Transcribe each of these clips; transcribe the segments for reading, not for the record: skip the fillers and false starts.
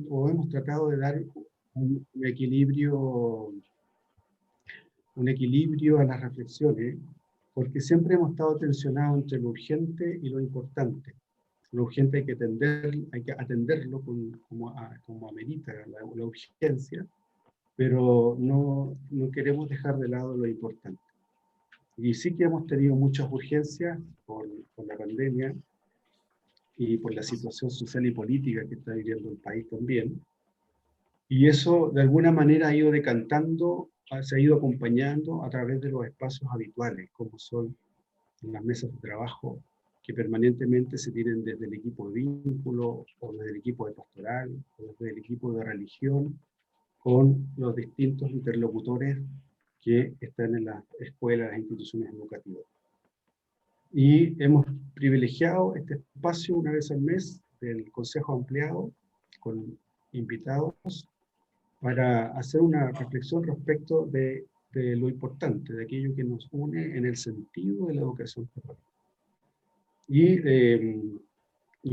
o hemos tratado de dar un equilibrio a las reflexiones, porque siempre hemos estado tensionados entre lo urgente y lo importante. Lo urgente hay que atenderlo como amerita la urgencia, pero no queremos dejar de lado lo importante. Y sí que hemos tenido muchas urgencias por la pandemia y por la situación social y política que está viviendo el país también. Y eso de alguna manera ha ido decantando, se ha ido acompañando a través de los espacios habituales, como son las mesas de trabajo que permanentemente se tienen desde el equipo de vínculo, o desde el equipo de pastoral, o desde el equipo de religión, con los distintos interlocutores que están en las escuelas e instituciones educativas. Y hemos privilegiado este espacio una vez al mes del Consejo Ampliado, con invitados, para hacer una reflexión respecto de lo importante, de aquello que nos une en el sentido de la educación católica. Y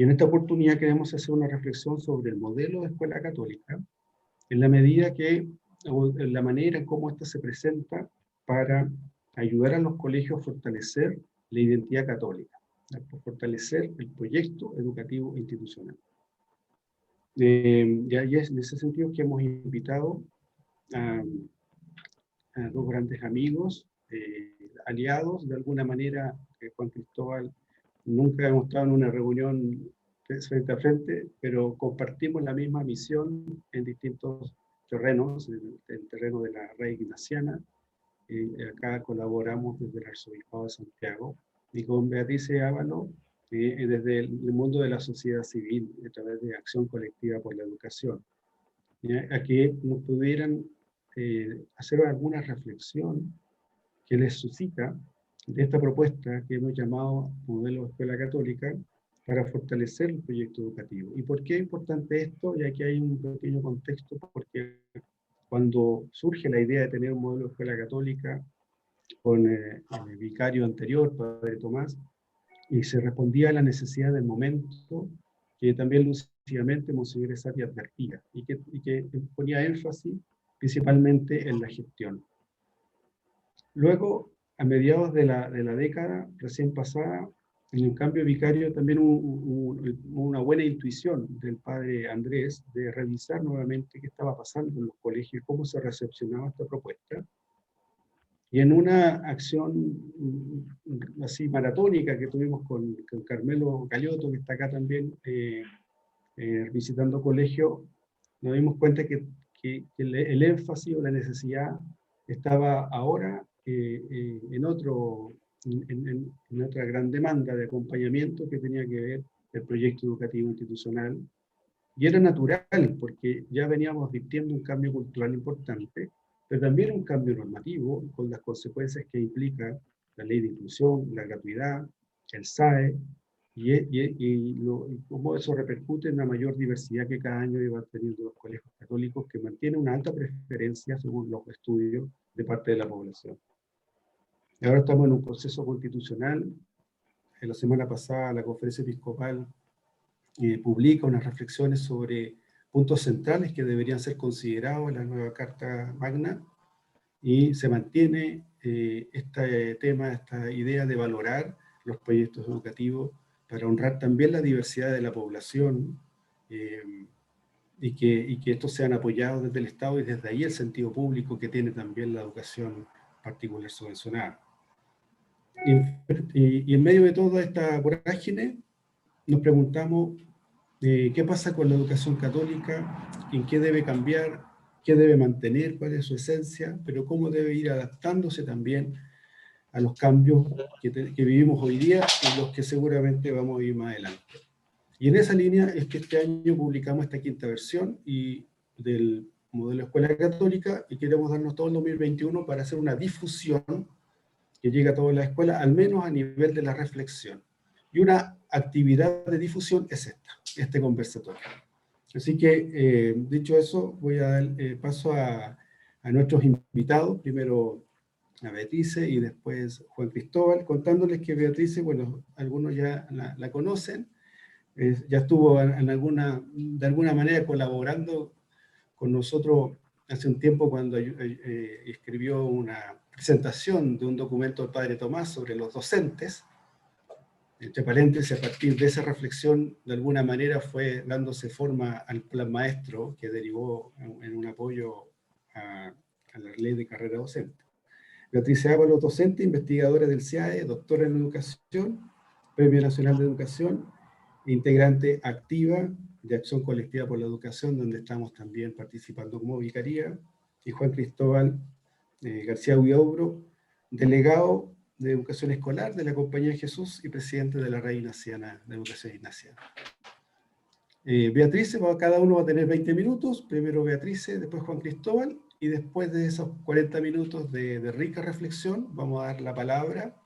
en esta oportunidad queremos hacer una reflexión sobre el modelo de escuela católica, en la medida que, o en la manera en cómo ésta se presenta para ayudar a los colegios a fortalecer la identidad católica, a fortalecer el proyecto educativo institucional. Y es en ese sentido que hemos invitado a dos grandes amigos, aliados, de alguna manera. Juan Cristóbal, nunca hemos estado en una reunión frente a frente, pero compartimos la misma misión en distintos terrenos, el terreno de la red ignaciana. Acá colaboramos desde el Arzobispado de Santiago, y con Beatriz Ábalo, desde el mundo de la sociedad civil, a través de Acción Colectiva por la Educación, a que nos pudieran hacer alguna reflexión que les suscita de esta propuesta que hemos llamado Modelo de Escuela Católica para fortalecer el proyecto educativo. ¿Y por qué es importante esto? Y aquí hay un pequeño contexto, porque cuando surge la idea de tener un modelo de escuela católica con el vicario anterior, Padre Tomás, y se respondía a la necesidad del momento, que también lúcidamente Monseñor Sarri advertía, y que ponía énfasis principalmente en la gestión. Luego, a mediados de la década recién pasada, en el cambio vicario también hubo una buena intuición del padre Andrés de revisar nuevamente qué estaba pasando en los colegios, cómo se recepcionaba esta propuesta. Y en una acción así maratónica que tuvimos con Carmelo Galioto, que está acá también visitando colegio, nos dimos cuenta que el énfasis o la necesidad estaba ahora en otra gran demanda de acompañamiento que tenía que ver el proyecto educativo institucional. Y era natural, porque ya veníamos vistiendo un cambio cultural importante, pero también un cambio normativo, con las consecuencias que implica la ley de inclusión, la gratuidad, el SAE, y cómo eso repercute en la mayor diversidad que cada año iban teniendo los colegios católicos, que mantienen una alta preferencia, según los estudios, de parte de la población. Y ahora estamos en un proceso constitucional. La semana pasada la Conferencia Episcopal publica unas reflexiones sobre puntos centrales que deberían ser considerados en la nueva Carta Magna, y se mantiene este tema, esta idea de valorar los proyectos educativos para honrar también la diversidad de la población, y que estos sean apoyados desde el Estado, y desde ahí el sentido público que tiene también la educación particular subvencionada. Y en medio de toda esta vorágine nos preguntamos qué pasa con la educación católica, en qué debe cambiar, qué debe mantener, cuál es su esencia, pero cómo debe ir adaptándose también a los cambios que vivimos hoy día y los que seguramente vamos a vivir más adelante. Y en esa línea es que este año publicamos esta quinta versión del modelo de escuela católica, y queremos darnos todo el 2021 para hacer una difusión que llegue a todas las escuelas, al menos a nivel de la reflexión. Y una actividad de difusión es este conversatorio. Así que, dicho eso, voy a dar paso a nuestros invitados, primero a Beatriz y después Juan Cristóbal, contándoles que Beatriz, bueno, algunos ya la conocen, Ya estuvo de alguna manera colaborando con nosotros hace un tiempo cuando escribió una presentación de un documento del padre Tomás sobre los docentes. Entre paréntesis, a partir de esa reflexión, de alguna manera fue dándose forma al plan maestro que derivó en un apoyo a la ley de carrera docente. Beatriz Ábalos, docente, investigadora del CIAE, doctora en educación, Premio Nacional de Educación, integrante activa de Acción Colectiva por la Educación, donde estamos también participando como vicaría, y Juan Cristóbal García Huidobro, delegado de Educación Escolar de la Compañía de Jesús y presidente de la Red Ignaciana de Educación Ignaciana. Beatriz, cada uno va a tener 20 minutos, primero Beatriz, después Juan Cristóbal, y después de esos 40 minutos de rica reflexión, vamos a dar la palabra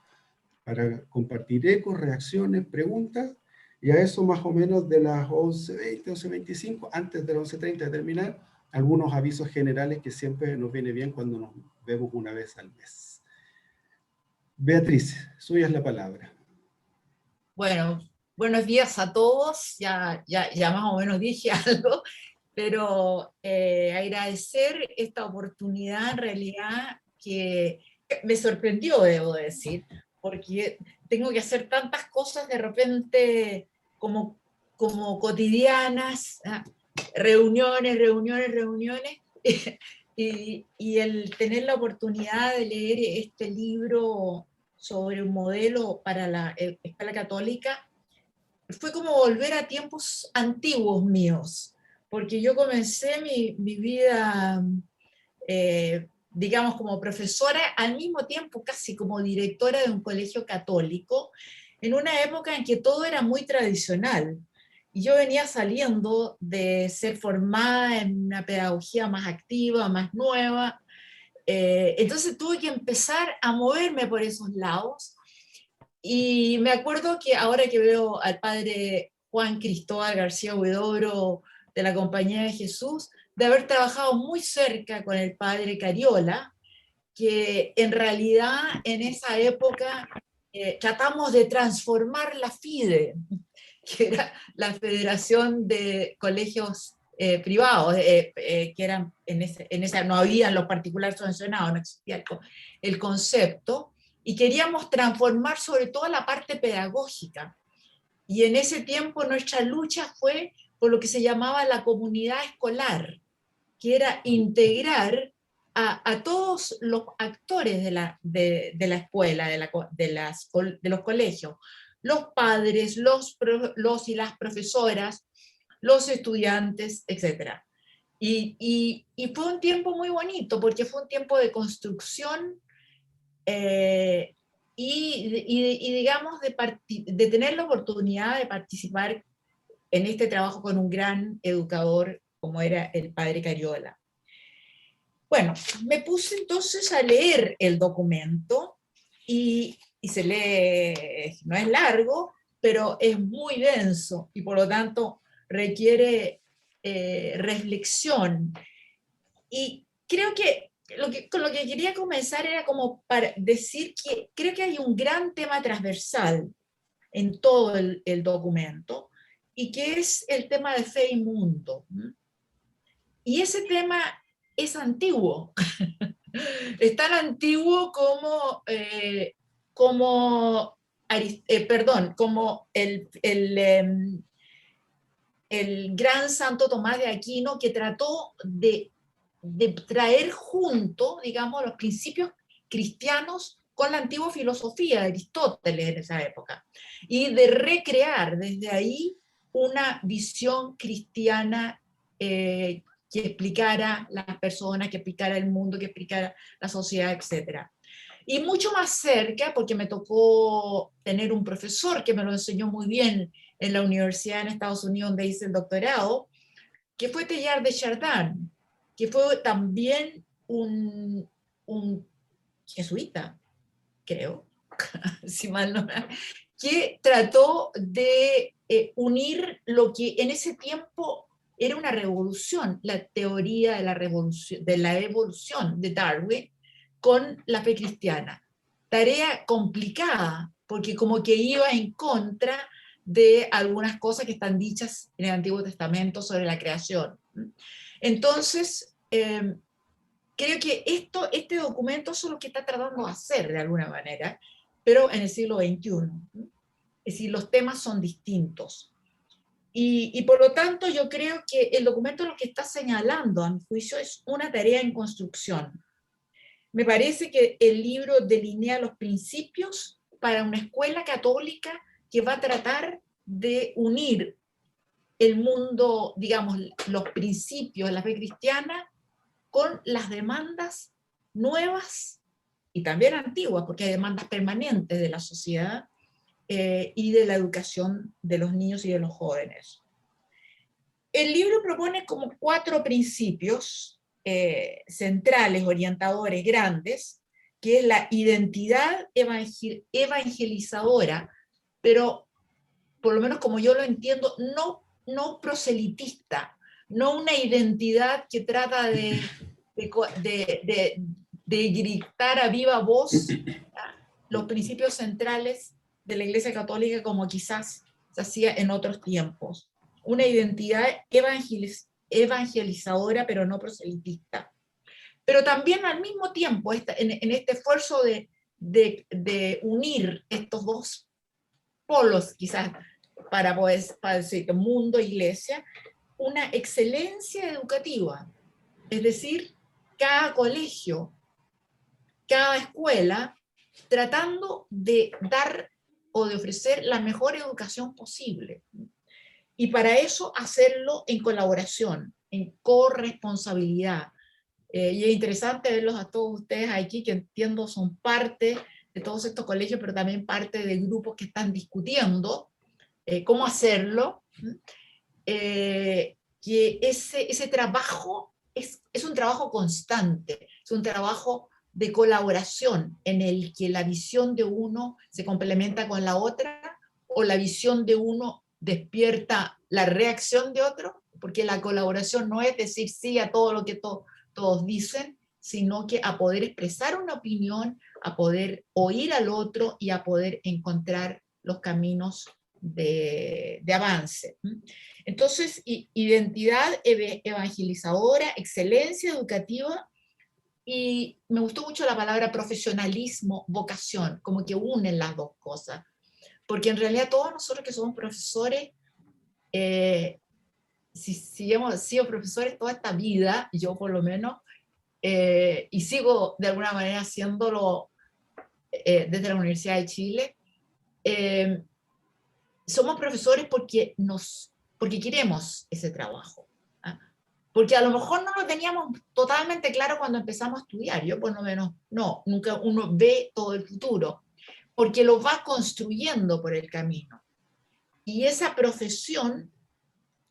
para compartir ecos, reacciones, preguntas, y a eso más o menos de las 11:20, 11:25, antes de las 11:30 de terminar, algunos avisos generales que siempre nos viene bien cuando nos vemos una vez al mes. Beatriz, suya es la palabra. Bueno, buenos días a todos, ya más o menos dije algo, pero agradecer esta oportunidad en realidad que me sorprendió, debo decir, porque tengo que hacer tantas cosas de repente como cotidianas, reuniones, y el tener la oportunidad de leer este libro sobre un modelo para la escuela católica fue como volver a tiempos antiguos míos, porque yo comencé mi vida, digamos, como profesora, al mismo tiempo casi como directora de un colegio católico, en una época en que todo era muy tradicional. Y yo venía saliendo de ser formada en una pedagogía más activa, más nueva. Entonces tuve que empezar a moverme por esos lados. Y me acuerdo que ahora que veo al padre Juan Cristóbal García Huidobro de la Compañía de Jesús, de haber trabajado muy cerca con el padre Cariola, que en realidad en esa época tratamos de transformar la FIDE, que era la Federación de Colegios Privados, que eran en esa no habían los particulares subvencionados, no existía el concepto, y queríamos transformar sobre todo la parte pedagógica. Y en ese tiempo nuestra lucha fue por lo que se llamaba la comunidad escolar, que era integrar a todos los actores de la escuela, de los colegios, los padres, los y las profesoras, los estudiantes, etc. Y fue un tiempo muy bonito, porque fue un tiempo de construcción y digamos, de tener la oportunidad de participar en este trabajo con un gran educador como era el padre Cariola. Bueno, me puse entonces a leer el documento y se lee, no es largo, pero es muy denso y por lo tanto requiere reflexión. Y creo que con lo que quería comenzar era como para decir que creo que hay un gran tema transversal en todo el documento y que es el tema de fe y mundo. Y ese tema es antiguo. Es tan antiguo como el gran Santo Tomás de Aquino, que trató de traer junto, digamos, los principios cristianos con la antigua filosofía de Aristóteles en esa época, y de recrear desde ahí una visión cristiana que explicara las personas, que explicara el mundo, que explicara la sociedad, etc. Y mucho más cerca, porque me tocó tener un profesor que me lo enseñó muy bien en la universidad en Estados Unidos, donde hice el doctorado, que fue Teilhard de Chardin, que fue también un jesuita, creo, si mal no, que trató de unir lo que en ese tiempo era una revolución, la teoría de la evolución de Darwin, con la fe cristiana. Tarea complicada, porque como que iba en contra de algunas cosas que están dichas en el Antiguo Testamento sobre la creación. Entonces, creo que este documento es lo que está tratando de hacer de alguna manera, pero en el siglo XXI. Es decir, los temas son distintos. Y por lo tanto yo creo que el documento lo que está señalando, a mi juicio, es una tarea en construcción. Me parece que el libro delinea los principios para una escuela católica que va a tratar de unir el mundo, digamos, los principios de la fe cristiana con las demandas nuevas y también antiguas, porque hay demandas permanentes de la sociedad y de la educación de los niños y de los jóvenes. El libro propone como 4 principios centrales, orientadores, grandes, que es la identidad evangelizadora, pero por lo menos como yo lo entiendo, no proselitista, no una identidad que trata de gritar a viva voz los principios centrales de la Iglesia Católica como quizás se hacía en otros tiempos. Una identidad evangelizadora, pero no proselitista. Pero también al mismo tiempo, en este esfuerzo de unir estos 2 polos, quizás, para decir mundo e iglesia, una excelencia educativa. Es decir, cada colegio, cada escuela, tratando de dar o de ofrecer la mejor educación posible. Y para eso hacerlo en colaboración, en corresponsabilidad. Y es interesante verlos a todos ustedes aquí, que entiendo son parte de todos estos colegios, pero también parte de grupos que están discutiendo cómo hacerlo. Que ese trabajo es un trabajo constante, es un trabajo de colaboración en el que la visión de uno se complementa con la otra, o la visión de uno despierta la reacción de otro, porque la colaboración no es decir sí a todo lo que todos dicen, sino que a poder expresar una opinión, a poder oír al otro y a poder encontrar los caminos de avance. Entonces, identidad evangelizadora, excelencia educativa, y me gustó mucho la palabra profesionalismo, vocación, como que unen las 2 cosas. Porque en realidad todos nosotros que somos profesores, si hemos sido profesores toda esta vida, yo por lo menos, y sigo de alguna manera haciéndolo desde la Universidad de Chile, somos profesores porque queremos ese trabajo. ¿Ah? Porque a lo mejor no lo teníamos totalmente claro cuando empezamos a estudiar. Yo por lo menos no, nunca uno ve todo el futuro, porque lo va construyendo por el camino. Y esa profesión,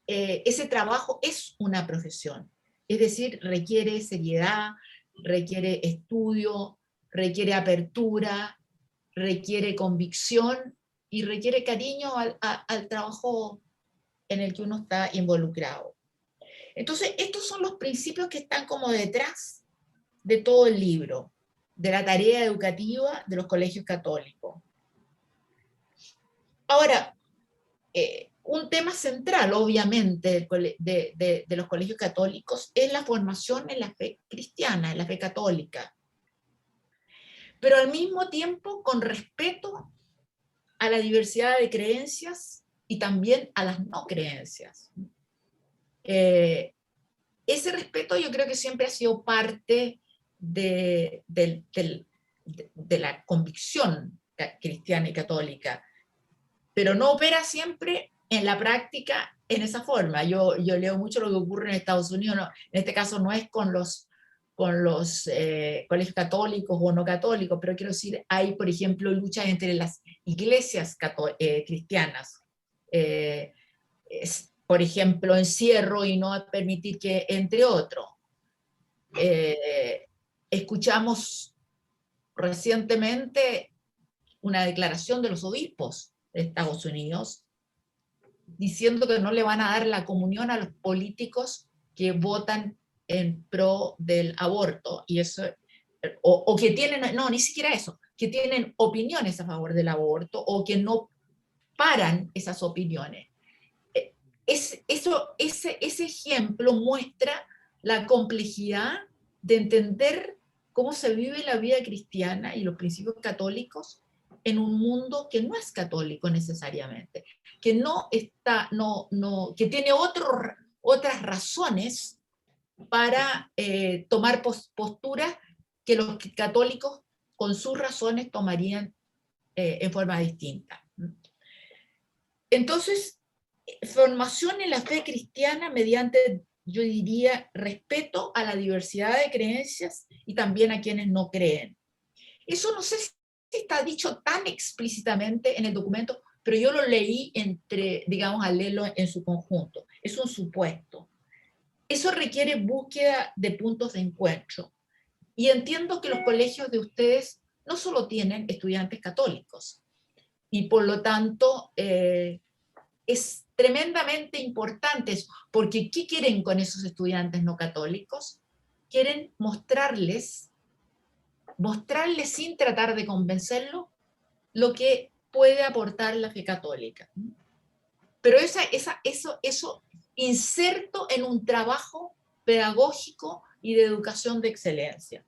ese trabajo es una profesión. Es decir, requiere seriedad, requiere estudio, requiere apertura, requiere convicción y requiere cariño al trabajo en el que uno está involucrado. Entonces, estos son los principios que están como detrás de todo el libro, de la tarea educativa de los colegios católicos. Ahora, un tema central, obviamente, de los colegios católicos es la formación en la fe cristiana, en la fe católica, pero al mismo tiempo con respeto a la diversidad de creencias y también a las no creencias. Ese respeto yo creo que siempre ha sido parte de la convicción cristiana y católica, pero no opera siempre en la práctica en esa forma. Yo leo mucho lo que ocurre en Estados Unidos, no, en este caso no es con los colegios católicos o no católicos, pero quiero decir, hay, por ejemplo, luchas entre las iglesias cristianas. Por ejemplo, encierro y no permitir que entre otros. Escuchamos recientemente una declaración de los obispos de Estados Unidos diciendo que no le van a dar la comunión a los políticos que votan en pro del aborto, y eso, o que tienen, no, ni siquiera eso, que tienen opiniones a favor del aborto, o que no paran esas opiniones. Ese ejemplo muestra la complejidad de entender cómo se vive la vida cristiana y los principios católicos en un mundo que no es católico necesariamente, que que tiene otras razones para tomar posturas que los católicos con sus razones tomarían en forma distinta. Entonces, formación en la fe cristiana mediante, yo diría, respeto a la diversidad de creencias y también a quienes no creen. Eso no sé si está dicho tan explícitamente en el documento, pero yo lo leí digamos, al leerlo en su conjunto. Es un supuesto. Eso requiere búsqueda de puntos de encuentro. Y entiendo que los colegios de ustedes no solo tienen estudiantes católicos, y por lo tanto es tremendamente importante eso, porque ¿qué quieren con esos estudiantes no católicos? Quieren mostrarles sin tratar de convencerlos lo que puede aportar la fe católica. Pero eso inserto en un trabajo pedagógico y de educación de excelencia.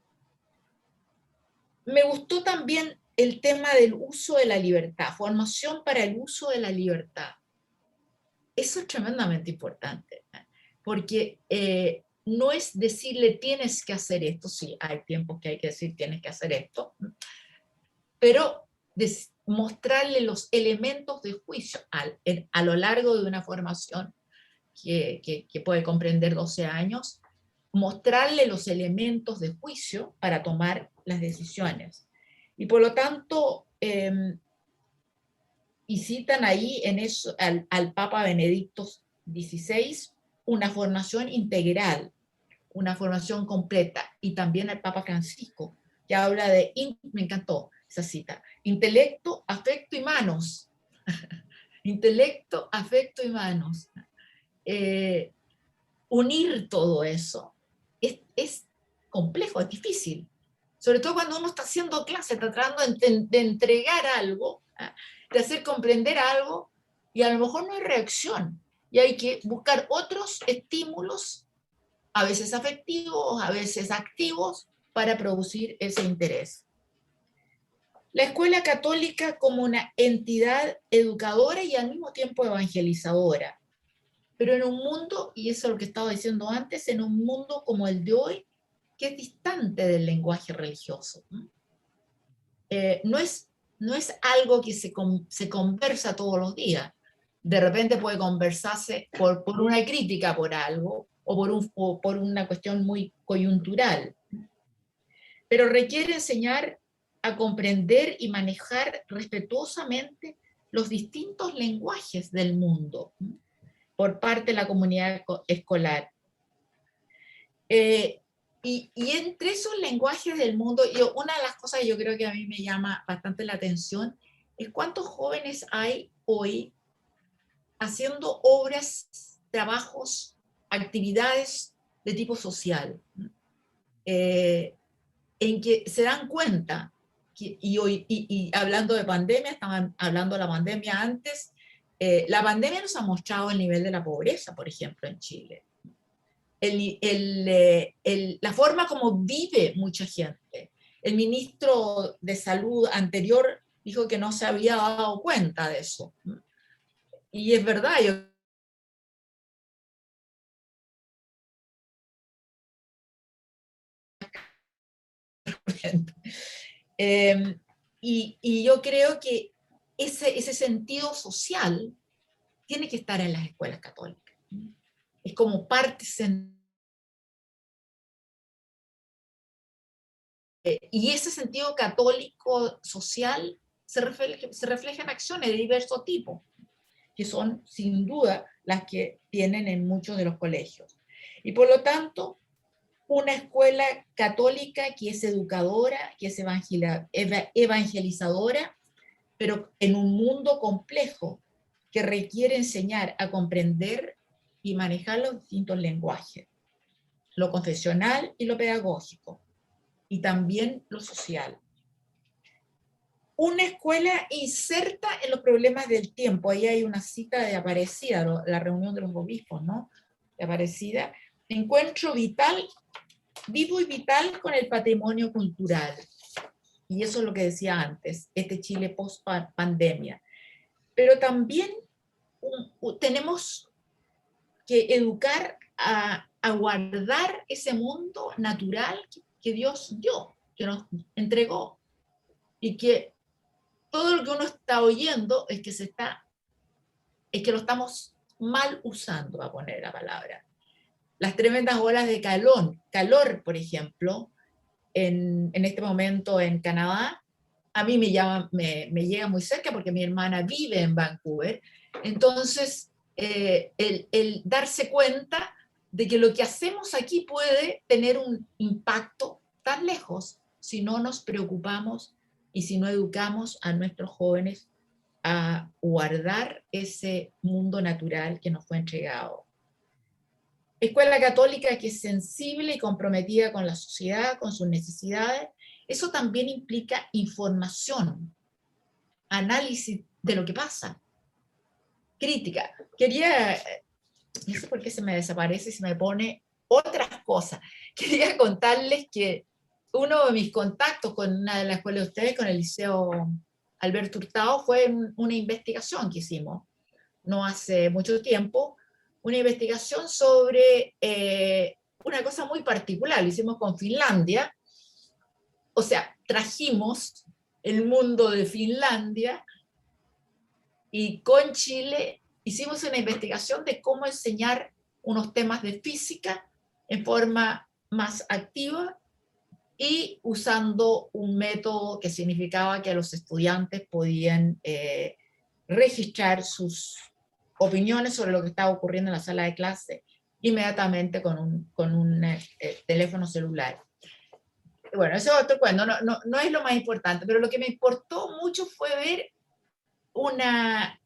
Me gustó también el tema del uso de la libertad, formación para el uso de la libertad. Eso es tremendamente importante, porque no es decirle tienes que hacer esto, sí, hay tiempos que hay que decir tienes que hacer esto, pero mostrarle los elementos de juicio a lo largo de una formación que puede comprender 12 años, mostrarle los elementos de juicio para tomar las decisiones. Y por lo tanto, y citan ahí en eso al Papa Benedicto XVI, una formación integral, una formación completa, y también al Papa Francisco, que habla de, me encantó esa cita, intelecto, afecto y manos. Intelecto, afecto y manos. Unir todo eso es complejo, es difícil. Sobre todo cuando uno está haciendo clase, está tratando de entregar algo, de hacer comprender algo, y a lo mejor no hay reacción. Y hay que buscar otros estímulos, a veces afectivos, a veces activos, para producir ese interés. La escuela católica como una entidad educadora y al mismo tiempo evangelizadora. Pero en un mundo, y eso es lo que estaba diciendo antes, en un mundo como el de hoy, que es distante del lenguaje religioso. No es algo que se conversa todos los días. De repente puede conversarse por una crítica por algo, o por una cuestión muy coyuntural. Pero requiere enseñar a comprender y manejar respetuosamente los distintos lenguajes del mundo por parte de la comunidad escolar. Y entre esos lenguajes del mundo, una de las cosas que yo creo que a mí me llama bastante la atención es cuántos jóvenes hay hoy haciendo obras, trabajos, actividades de tipo social, en que se dan cuenta, y hablando de pandemia, estaban hablando de la pandemia antes, la pandemia nos ha mostrado el nivel de la pobreza, por ejemplo, en Chile. La forma como vive mucha gente. El ministro de Salud anterior dijo que no se había dado cuenta de eso. Y es verdad, y yo creo que ese sentido social tiene que estar en las escuelas católicas. Es como parte central. Y ese sentido católico social se refleja en acciones de diverso tipo, que son sin duda las que tienen en muchos de los colegios. Y por lo tanto, una escuela católica que es educadora, que es evangelizadora, pero en un mundo complejo que requiere enseñar a comprender y manejar los distintos lenguajes, lo confesional y lo pedagógico, y también lo social. una escuela inserta en los problemas del tiempo. Ahí hay una cita de Aparecida, la reunión de los obispos, ¿no? De Aparecida. Encuentro vital, vivo y vital con el patrimonio cultural. Y eso es lo que decía antes, este Chile post-pandemia. Pero también tenemos que educar a guardar ese mundo natural que Dios dio, que nos entregó. Y que todo lo que uno está oyendo es que lo estamos mal usando, va a poner la palabra. Las tremendas olas de calor, por ejemplo, en este momento en Canadá, a mí me llega muy cerca porque mi hermana vive en Vancouver. Entonces, el darse cuenta de que lo que hacemos aquí puede tener un impacto tan lejos si no nos preocupamos y si no educamos a nuestros jóvenes a guardar ese mundo natural que nos fue entregado. Escuela católica que es sensible y comprometida con la sociedad, con sus necesidades. Eso también implica información, análisis de lo que pasa, crítica. No sé por qué se me desaparece y se me pone otras cosas. Quería contarles que uno de mis contactos con una de las escuelas de ustedes, con el Liceo Alberto Hurtado, fue una investigación que hicimos, no hace mucho tiempo, una investigación sobre una cosa muy particular. Lo hicimos con Finlandia, o sea, trajimos el mundo de Finlandia y con Chile hicimos una investigación de cómo enseñar unos temas de física en forma más activa y usando un método que significaba que los estudiantes podían registrar sus opiniones sobre lo que estaba ocurriendo en la sala de clase inmediatamente con un teléfono celular. Bueno, eso es otro cuento, no es lo más importante, pero lo que me importó mucho fue ver una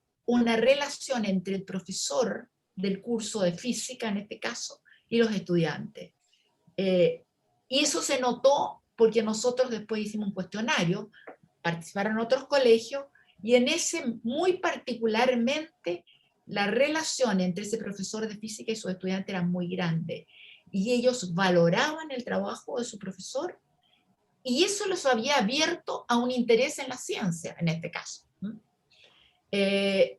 relación entre el profesor del curso de física, en este caso, y los estudiantes. Y eso se notó porque nosotros después hicimos un cuestionario, participaron otros colegios, y en ese muy particularmente la relación entre ese profesor de física y sus estudiantes era muy grande. Y ellos valoraban el trabajo de su profesor, y eso les había abierto a un interés en la ciencia, en este caso. Pero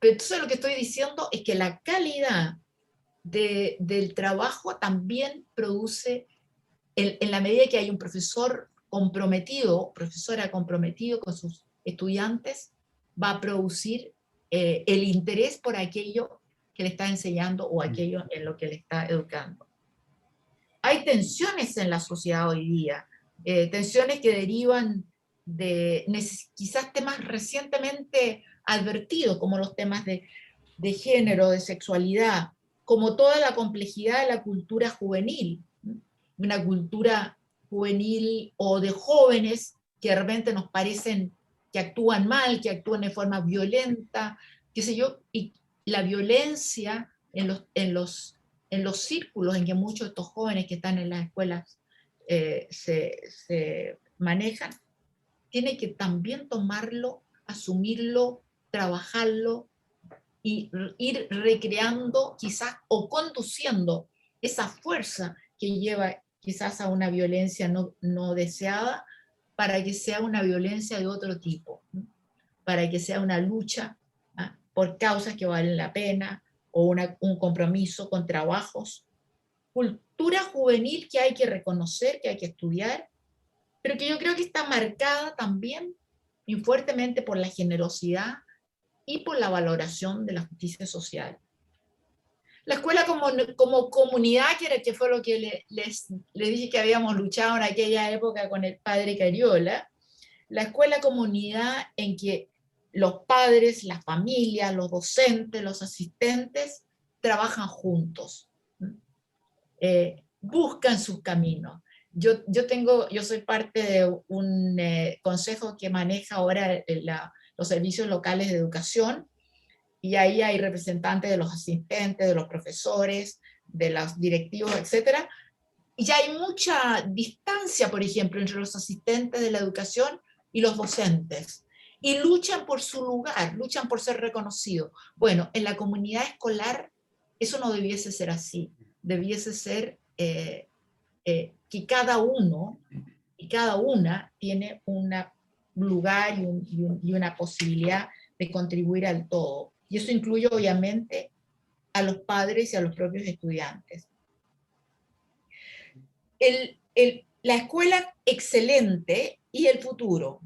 entonces lo que estoy diciendo es que la calidad del trabajo también produce, en la medida que hay un profesor comprometido, profesora comprometido con sus estudiantes, va a producir el interés por aquello que le está enseñando o aquello en lo que le está educando. Hay tensiones en la sociedad hoy día, tensiones que derivan de quizás temas recientemente advertidos, como los temas de género, de sexualidad, como toda la complejidad de la cultura juvenil, una cultura juvenil o de jóvenes que de repente nos parecen que actúan mal, que actúan de forma violenta, qué sé yo, y la violencia en los círculos en que muchos de estos jóvenes que están en las escuelas se manejan, tiene que también tomarlo, asumirlo, trabajarlo y ir recreando quizás o conduciendo esa fuerza que lleva quizás a una violencia no deseada para que sea una violencia de otro tipo, ¿no? Para que sea una lucha por causas que valen la pena o un compromiso con trabajos. Cultura juvenil que hay que reconocer, que hay que estudiar, pero que yo creo que está marcada también y fuertemente por la generosidad y por la valoración de la justicia social. La escuela como comunidad, que fue lo que les dije que habíamos luchado en aquella época con el padre Cariola, la escuela comunidad en que los padres, las familias, los docentes, los asistentes trabajan juntos, buscan sus caminos. Yo soy parte de un consejo que maneja ahora los servicios locales de educación, y ahí hay representantes de los asistentes, de los profesores, de los directivos, etcétera. Y ya hay mucha distancia, por ejemplo, entre los asistentes de la educación y los docentes, y luchan por su lugar, luchan por ser reconocidos. Bueno, en la comunidad escolar eso no debiese ser así, debiese ser que cada uno y cada una tiene un lugar y una posibilidad de contribuir al todo. Y eso incluye obviamente a los padres y a los propios estudiantes. La escuela excelente y el futuro.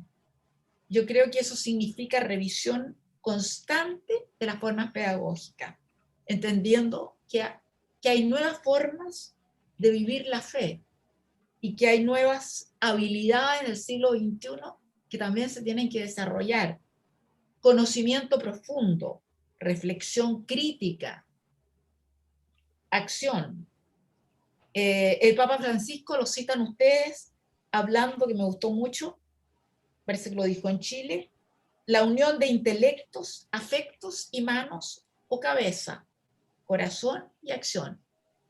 Yo creo que eso significa revisión constante de las formas pedagógicas, entendiendo que hay nuevas formas de vivir la fe y que hay nuevas habilidades en el siglo XXI que también se tienen que desarrollar. Conocimiento profundo, reflexión crítica, acción. El Papa Francisco, lo citan ustedes, hablando, que me gustó mucho, parece que lo dijo en Chile, la unión de intelectos, afectos y manos o cabeza, corazón y acción.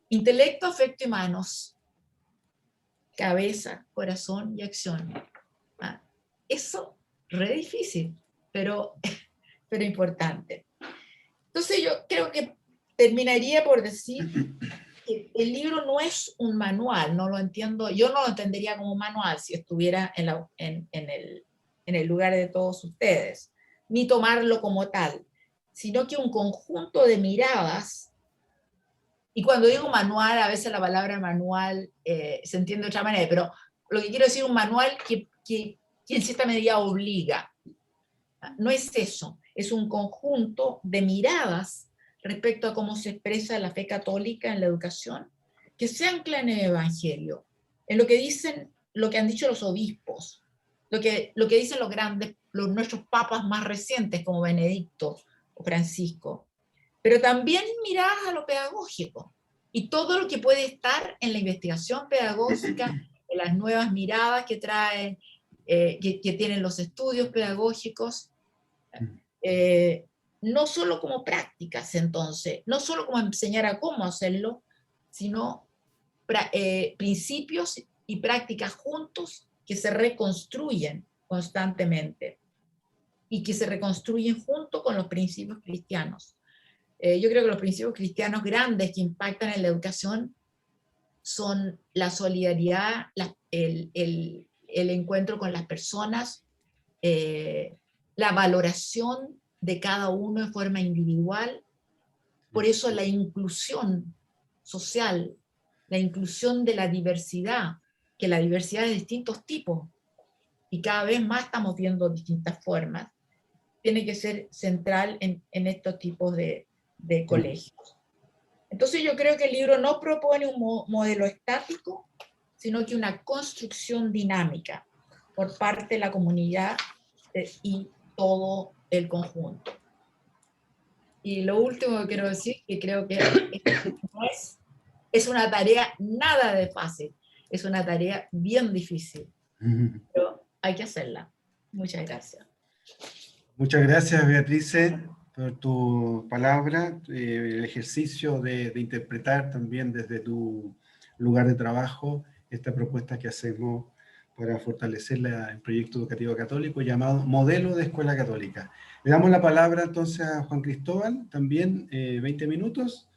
Intelecto, afecto y manos, cabeza, corazón y acción. Eso es re difícil, pero importante. Entonces yo creo que terminaría por decir que el libro no es un manual, no lo entiendo, yo no lo entendería como un manual si estuviera en el lugar de todos ustedes, ni tomarlo como tal, sino que un conjunto de miradas. Y cuando digo manual, a veces la palabra manual se entiende de otra manera, pero lo que quiero decir es un manual que en cierta medida obliga. No es eso, es un conjunto de miradas respecto a cómo se expresa la fe católica en la educación, que se ancla en el Evangelio, en lo que dicen, lo que han dicho los obispos, lo que dicen nuestros papas más recientes, como Benedicto o Francisco, pero también miradas a lo pedagógico y todo lo que puede estar en la investigación pedagógica, en las nuevas miradas que traen, que tienen los estudios pedagógicos, no solo como prácticas, entonces, no solo como enseñar a cómo hacerlo, sino principios y prácticas juntos que se reconstruyen constantemente y que se reconstruyen junto con los principios cristianos. Yo creo que los principios cristianos grandes que impactan en la educación son la solidaridad, el encuentro con las personas, la valoración de cada uno de forma individual. Por eso la inclusión social, la inclusión de la diversidad, que la diversidad de distintos tipos, y cada vez más estamos viendo distintas formas, tiene que ser central en estos tipos de colegios. Entonces yo creo que el libro no propone un modelo estático, sino que una construcción dinámica por parte de la comunidad y todo el conjunto. Y lo último que quiero decir, que creo que es una tarea nada de fácil, es una tarea bien difícil, pero hay que hacerla. Muchas gracias. Muchas gracias, Beatrice, por tu palabra, el ejercicio de interpretar también desde tu lugar de trabajo esta propuesta que hacemos para fortalecer el proyecto educativo católico llamado Modelo de Escuela Católica. Le damos la palabra entonces a Juan Cristóbal, también 20 minutos,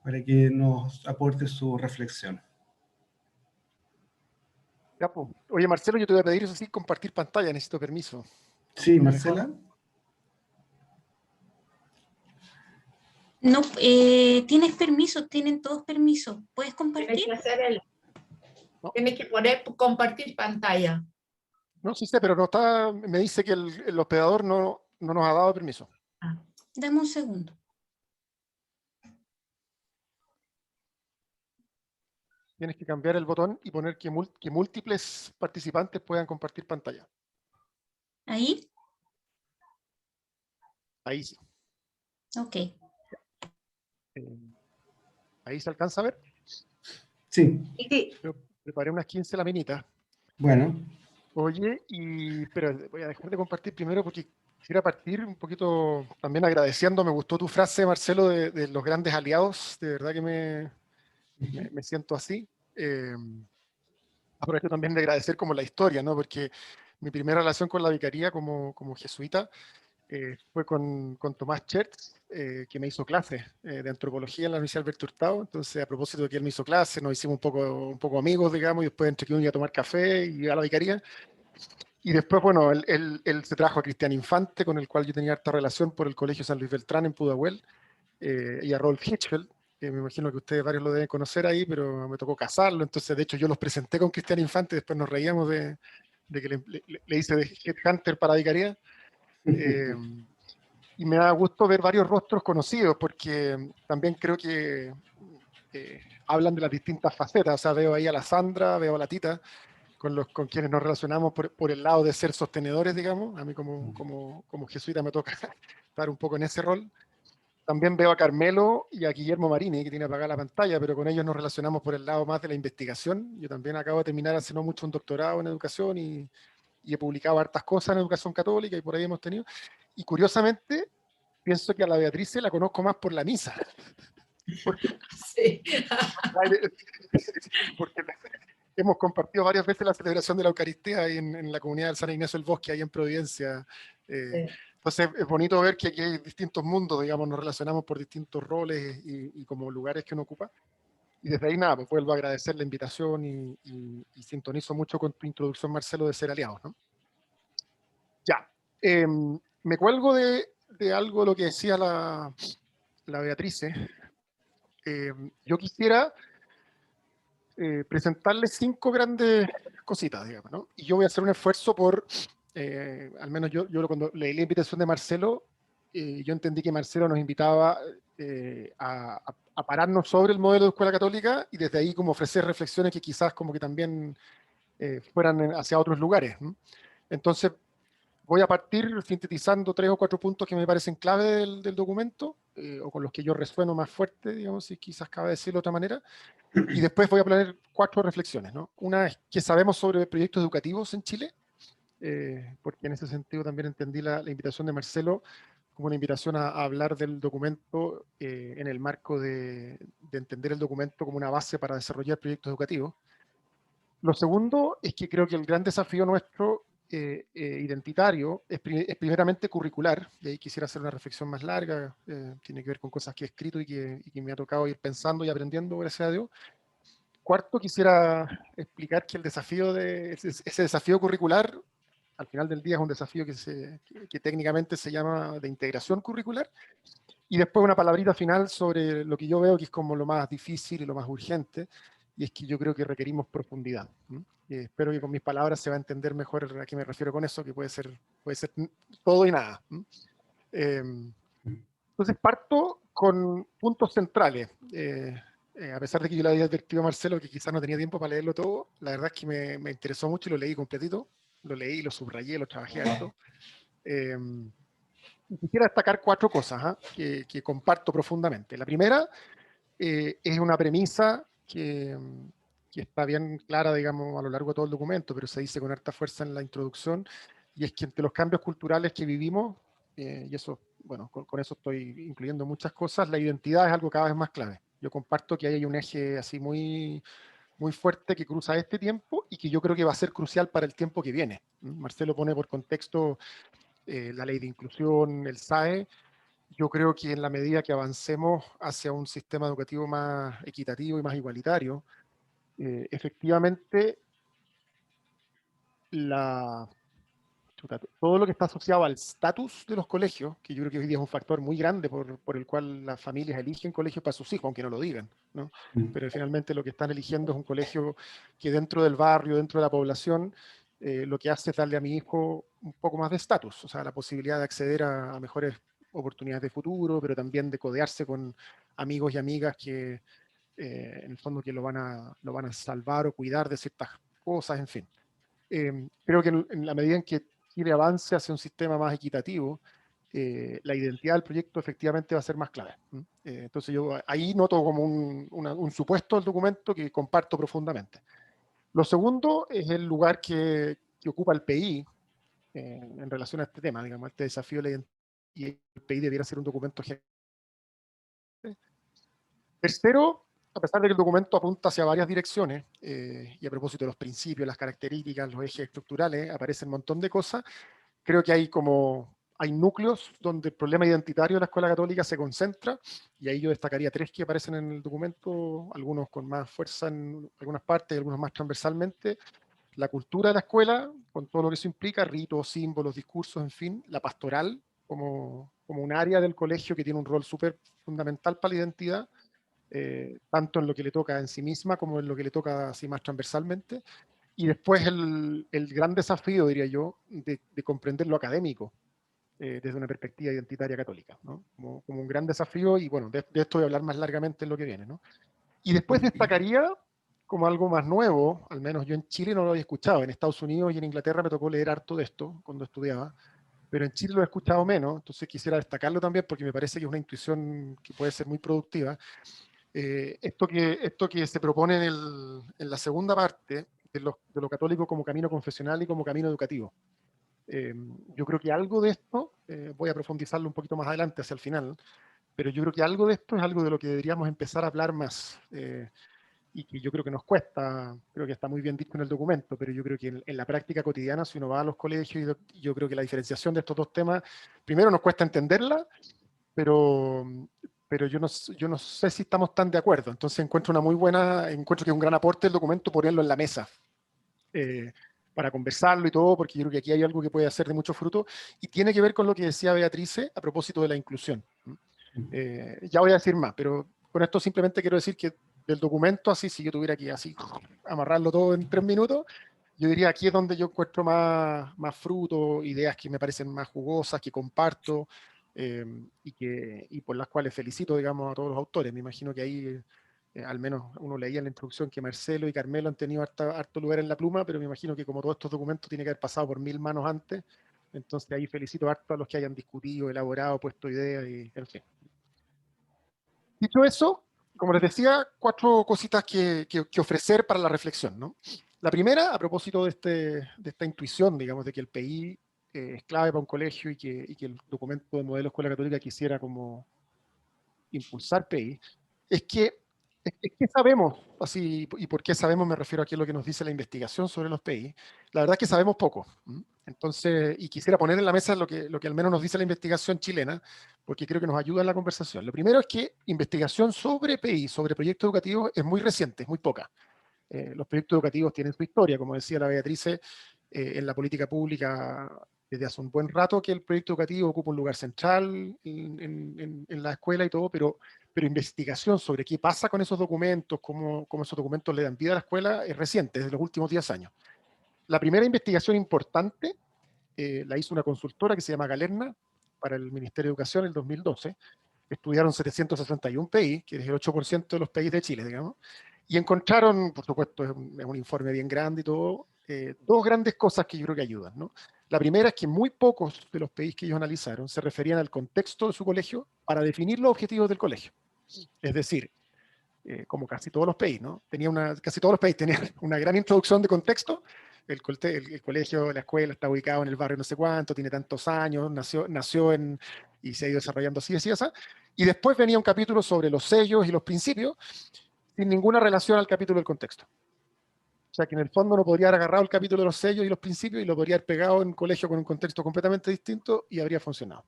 para que nos aporte su reflexión. Ya, pues. Oye, Marcelo, yo te voy a pedir eso sí, compartir pantalla, necesito permiso. Sí, Marcela. No, tienes permiso, tienen todos permiso. ¿Puedes compartir? Tienes que poner compartir pantalla. No, sí sé, pero no está, me dice que el hospedador no nos ha dado permiso. Dame un segundo. Tienes que cambiar el botón y poner que múltiples participantes puedan compartir pantalla. ¿Ahí? Ahí sí. Ok. Ahí se alcanza a ver. Sí. Yo preparé unas 15 laminitas. Bueno. Oye, pero voy a dejar de compartir primero porque quisiera partir un poquito también agradeciendo. Me gustó tu frase, Marcelo, de los grandes aliados. De verdad que me siento así. Aprovecho también de agradecer como la historia, ¿no? Porque mi primera relación con la vicaría como jesuita fue con Tomás Chertz, que me hizo clases de antropología en la Universidad Alberto Hurtado. Entonces, a propósito de que él me hizo clases, nos hicimos un poco amigos, digamos, y después entre que uno iba a tomar café y a la vicaría. Y después, bueno, él se trajo a Cristian Infante, con el cual yo tenía harta relación por el Colegio San Luis Beltrán en Pudahuel, y a Rolf Hitchfeld, que me imagino que ustedes varios lo deben conocer ahí, pero me tocó casarlo. Entonces, de hecho, yo los presenté con Cristian Infante, después nos reíamos de que le hice de headhunter para vicaría. Y me da gusto ver varios rostros conocidos, porque también creo que hablan de las distintas facetas. O sea, veo ahí a la Sandra, veo a la Tita, con quienes nos relacionamos por el lado de ser sostenedores, digamos. A mí como jesuita me toca estar un poco en ese rol. También veo a Carmelo y a Guillermo Marini, que tiene apagada la pantalla, pero con ellos nos relacionamos por el lado más de la investigación. Yo también acabo de terminar hace no mucho un doctorado en educación y he publicado hartas cosas en educación católica y por ahí hemos tenido. Y curiosamente, pienso que a la Beatriz la conozco más por la misa. Porque, Sí. porque hemos compartido varias veces la celebración de la Eucaristía ahí en la comunidad del San Ignacio del Bosque, ahí en Providencia. Entonces es bonito ver que aquí hay distintos mundos, digamos, nos relacionamos por distintos roles y como lugares que uno ocupa. Y desde ahí nada, pues vuelvo a agradecer la invitación y sintonizo mucho con tu introducción, Marcelo, de ser aliados, ¿no? Ya, me cuelgo de algo de lo que decía la Beatriz. Yo quisiera presentarles 5 grandes cositas, digamos, ¿no? Y yo voy a hacer un esfuerzo por, al menos yo cuando leí la invitación de Marcelo, yo entendí que Marcelo nos invitaba a pararnos sobre el modelo de escuela católica y desde ahí como ofrecer reflexiones que quizás como que también fueran hacia otros lugares, ¿no? Entonces, voy a partir sintetizando 3 o 4 puntos que me parecen clave del documento, o con los que yo resueno más fuerte, digamos, si quizás cabe decirlo de otra manera. Y después voy a planear 4 reflexiones, ¿no? Una es que sabemos sobre proyectos educativos en Chile, porque en ese sentido también entendí la invitación de Marcelo como una invitación a hablar del documento en el marco de entender el documento como una base para desarrollar proyectos educativos. Lo segundo es que creo que el gran desafío nuestro identitario es primeramente curricular, y ahí quisiera hacer una reflexión más larga, tiene que ver con cosas que he escrito y que me ha tocado ir pensando y aprendiendo, gracias a Dios. Cuarto, quisiera explicar que el desafío ese desafío curricular, al final del día es un desafío que técnicamente se llama de integración curricular, y después una palabrita final sobre lo que yo veo que es como lo más difícil y lo más urgente, y es que yo creo que requerimos profundidad. Espero que con mis palabras se va a entender mejor a qué me refiero con eso, que puede ser todo y nada. Entonces parto con puntos centrales. A pesar de que yo le había advertido a Marcelo que quizás no tenía tiempo para leerlo todo, la verdad es que me interesó mucho y lo leí completito. Lo leí, lo subrayé, lo trabajé harto. Quisiera destacar 4 cosas que comparto profundamente. La primera es una premisa que está bien clara, digamos, a lo largo de todo el documento, pero se dice con harta fuerza en la introducción, y es que entre los cambios culturales que vivimos, y eso, bueno, con eso estoy incluyendo muchas cosas, la identidad es algo cada vez más clave. Yo comparto que hay un eje así muy, muy fuerte que cruza este tiempo y que yo creo que va a ser crucial para el tiempo que viene. Marcelo pone por contexto la ley de inclusión, el SAE. Yo creo que en la medida que avancemos hacia un sistema educativo más equitativo y más igualitario, efectivamente todo lo que está asociado al estatus de los colegios, que yo creo que hoy día es un factor muy grande por el cual las familias eligen colegios para sus hijos, aunque no lo digan, ¿no? Pero finalmente lo que están eligiendo es un colegio que dentro del barrio, dentro de la población, lo que hace es darle a mi hijo un poco más de estatus, o sea, la posibilidad de acceder a mejores oportunidades de futuro, pero también de codearse con amigos y amigas que en el fondo que lo van a salvar o cuidar de ciertas cosas, en fin. Creo que en la medida en que Chile avance hacia un sistema más equitativo, la identidad del proyecto efectivamente va a ser más clave. Entonces yo ahí noto como un supuesto del documento que comparto profundamente. Lo segundo es el lugar que ocupa el PI en relación a este tema, digamos, este desafío de la identidad, y el PI debiera ser un documento. Tercero, a pesar de que el documento apunta hacia varias direcciones, y a propósito de los principios, las características, los ejes estructurales, aparecen un montón de cosas, creo que hay núcleos donde el problema identitario de la escuela católica se concentra, y ahí yo destacaría 3 que aparecen en el documento, algunos con más fuerza en algunas partes y algunos más transversalmente. La cultura de la escuela, con todo lo que eso implica, ritos, símbolos, discursos, en fin, la pastoral, como un área del colegio que tiene un rol súper fundamental para la identidad, tanto en lo que le toca en sí misma como en lo que le toca así más transversalmente. Y después el gran desafío, diría yo, de comprender lo académico desde una perspectiva identitaria católica, ¿no? Como un gran desafío, y bueno, de esto voy a hablar más largamente en lo que viene, ¿no? Y después destacaría como algo más nuevo, al menos yo en Chile no lo había escuchado, en Estados Unidos y en Inglaterra me tocó leer harto de esto cuando estudiaba, pero en Chile lo he escuchado menos, entonces quisiera destacarlo también porque me parece que es una intuición que puede ser muy productiva. Esto que se propone en la segunda parte de lo católico como camino confesional y como camino educativo. Yo creo que algo de esto, voy a profundizarlo un poquito más adelante, hacia el final, pero yo creo que algo de esto es algo de lo que deberíamos empezar a hablar más, y que yo creo que nos cuesta, creo que está muy bien dicho en el documento, pero yo creo que en la práctica cotidiana, si uno va a los colegios, yo creo que la diferenciación de estos dos temas, primero nos cuesta entenderla, pero, pero yo no sé si estamos tan de acuerdo. Entonces encuentro que es un gran aporte el documento ponerlo en la mesa, para conversarlo y todo, porque yo creo que aquí hay algo que puede hacer de mucho fruto, y tiene que ver con lo que decía Beatrice a propósito de la inclusión. Ya voy a decir más, pero con esto simplemente quiero decir que del documento, así, si yo tuviera que así amarrarlo todo en 3 minutos, yo diría aquí es donde yo encuentro más fruto, ideas que me parecen más jugosas, que comparto, y por las cuales felicito, digamos, a todos los autores. Me imagino que ahí, al menos uno leía en la introducción que Marcelo y Carmelo han tenido harto lugar en la pluma, pero me imagino que como todos estos documentos tienen que haber pasado por 1000 manos antes, entonces ahí felicito harto a los que hayan discutido, elaborado, puesto ideas, y en fin. Dicho eso, como les decía, 4 cositas que ofrecer para la reflexión, ¿no? La primera, a propósito de esta intuición, digamos, de que el PI es clave para un colegio, y que el documento de modelo Escuela Católica quisiera como impulsar PI, es que sabemos, así, y por qué sabemos me refiero aquí a lo que nos dice la investigación sobre los PI. La verdad es que sabemos poco. Entonces, y quisiera poner en la mesa lo que al menos nos dice la investigación chilena, porque creo que nos ayuda en la conversación. Lo primero es que investigación sobre PI, sobre proyectos educativos, es muy reciente, es muy poca. Los proyectos educativos tienen su historia, como decía la Beatrice, en la política pública desde hace un buen rato que el proyecto educativo ocupa un lugar central en la escuela y todo, pero investigación sobre qué pasa con esos documentos, cómo esos documentos le dan vida a la escuela, es reciente, desde los últimos 10 años. La primera investigación importante la hizo una consultora que se llama Galerna para el Ministerio de Educación en el 2012. Estudiaron 761 PI, que es el 8% de los PI de Chile, digamos, y encontraron, por supuesto, es un informe bien grande y todo, 2 grandes cosas que yo creo que ayudan, ¿no? La primera es que muy pocos de los PI que ellos analizaron se referían al contexto de su colegio para definir los objetivos del colegio. Es decir, como casi todos los PI, ¿no? Casi todos los PI tenían una gran introducción de contexto. El colegio, la escuela está ubicado en el barrio no sé cuánto, tiene tantos años, nació y se ha ido desarrollando así, así, así. Y después venía un capítulo sobre los sellos y los principios, sin ninguna relación al capítulo del contexto. O sea que en el fondo no podría haber agarrado el capítulo de los sellos y los principios y lo podría haber pegado en un colegio con un contexto completamente distinto y habría funcionado.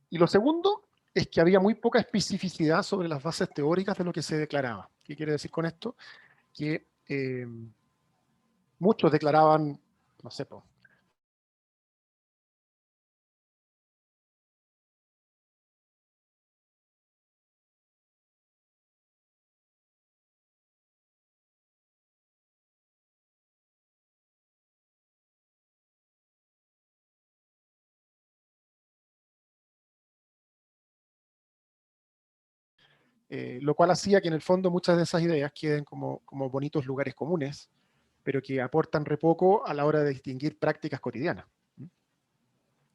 Y lo segundo es que había muy poca especificidad sobre las bases teóricas de lo que se declaraba. ¿Qué quiere decir con esto? Que muchos declaraban, no sé, lo cual hacía que en el fondo muchas de esas ideas queden como bonitos lugares comunes, pero que aportan re poco a la hora de distinguir prácticas cotidianas.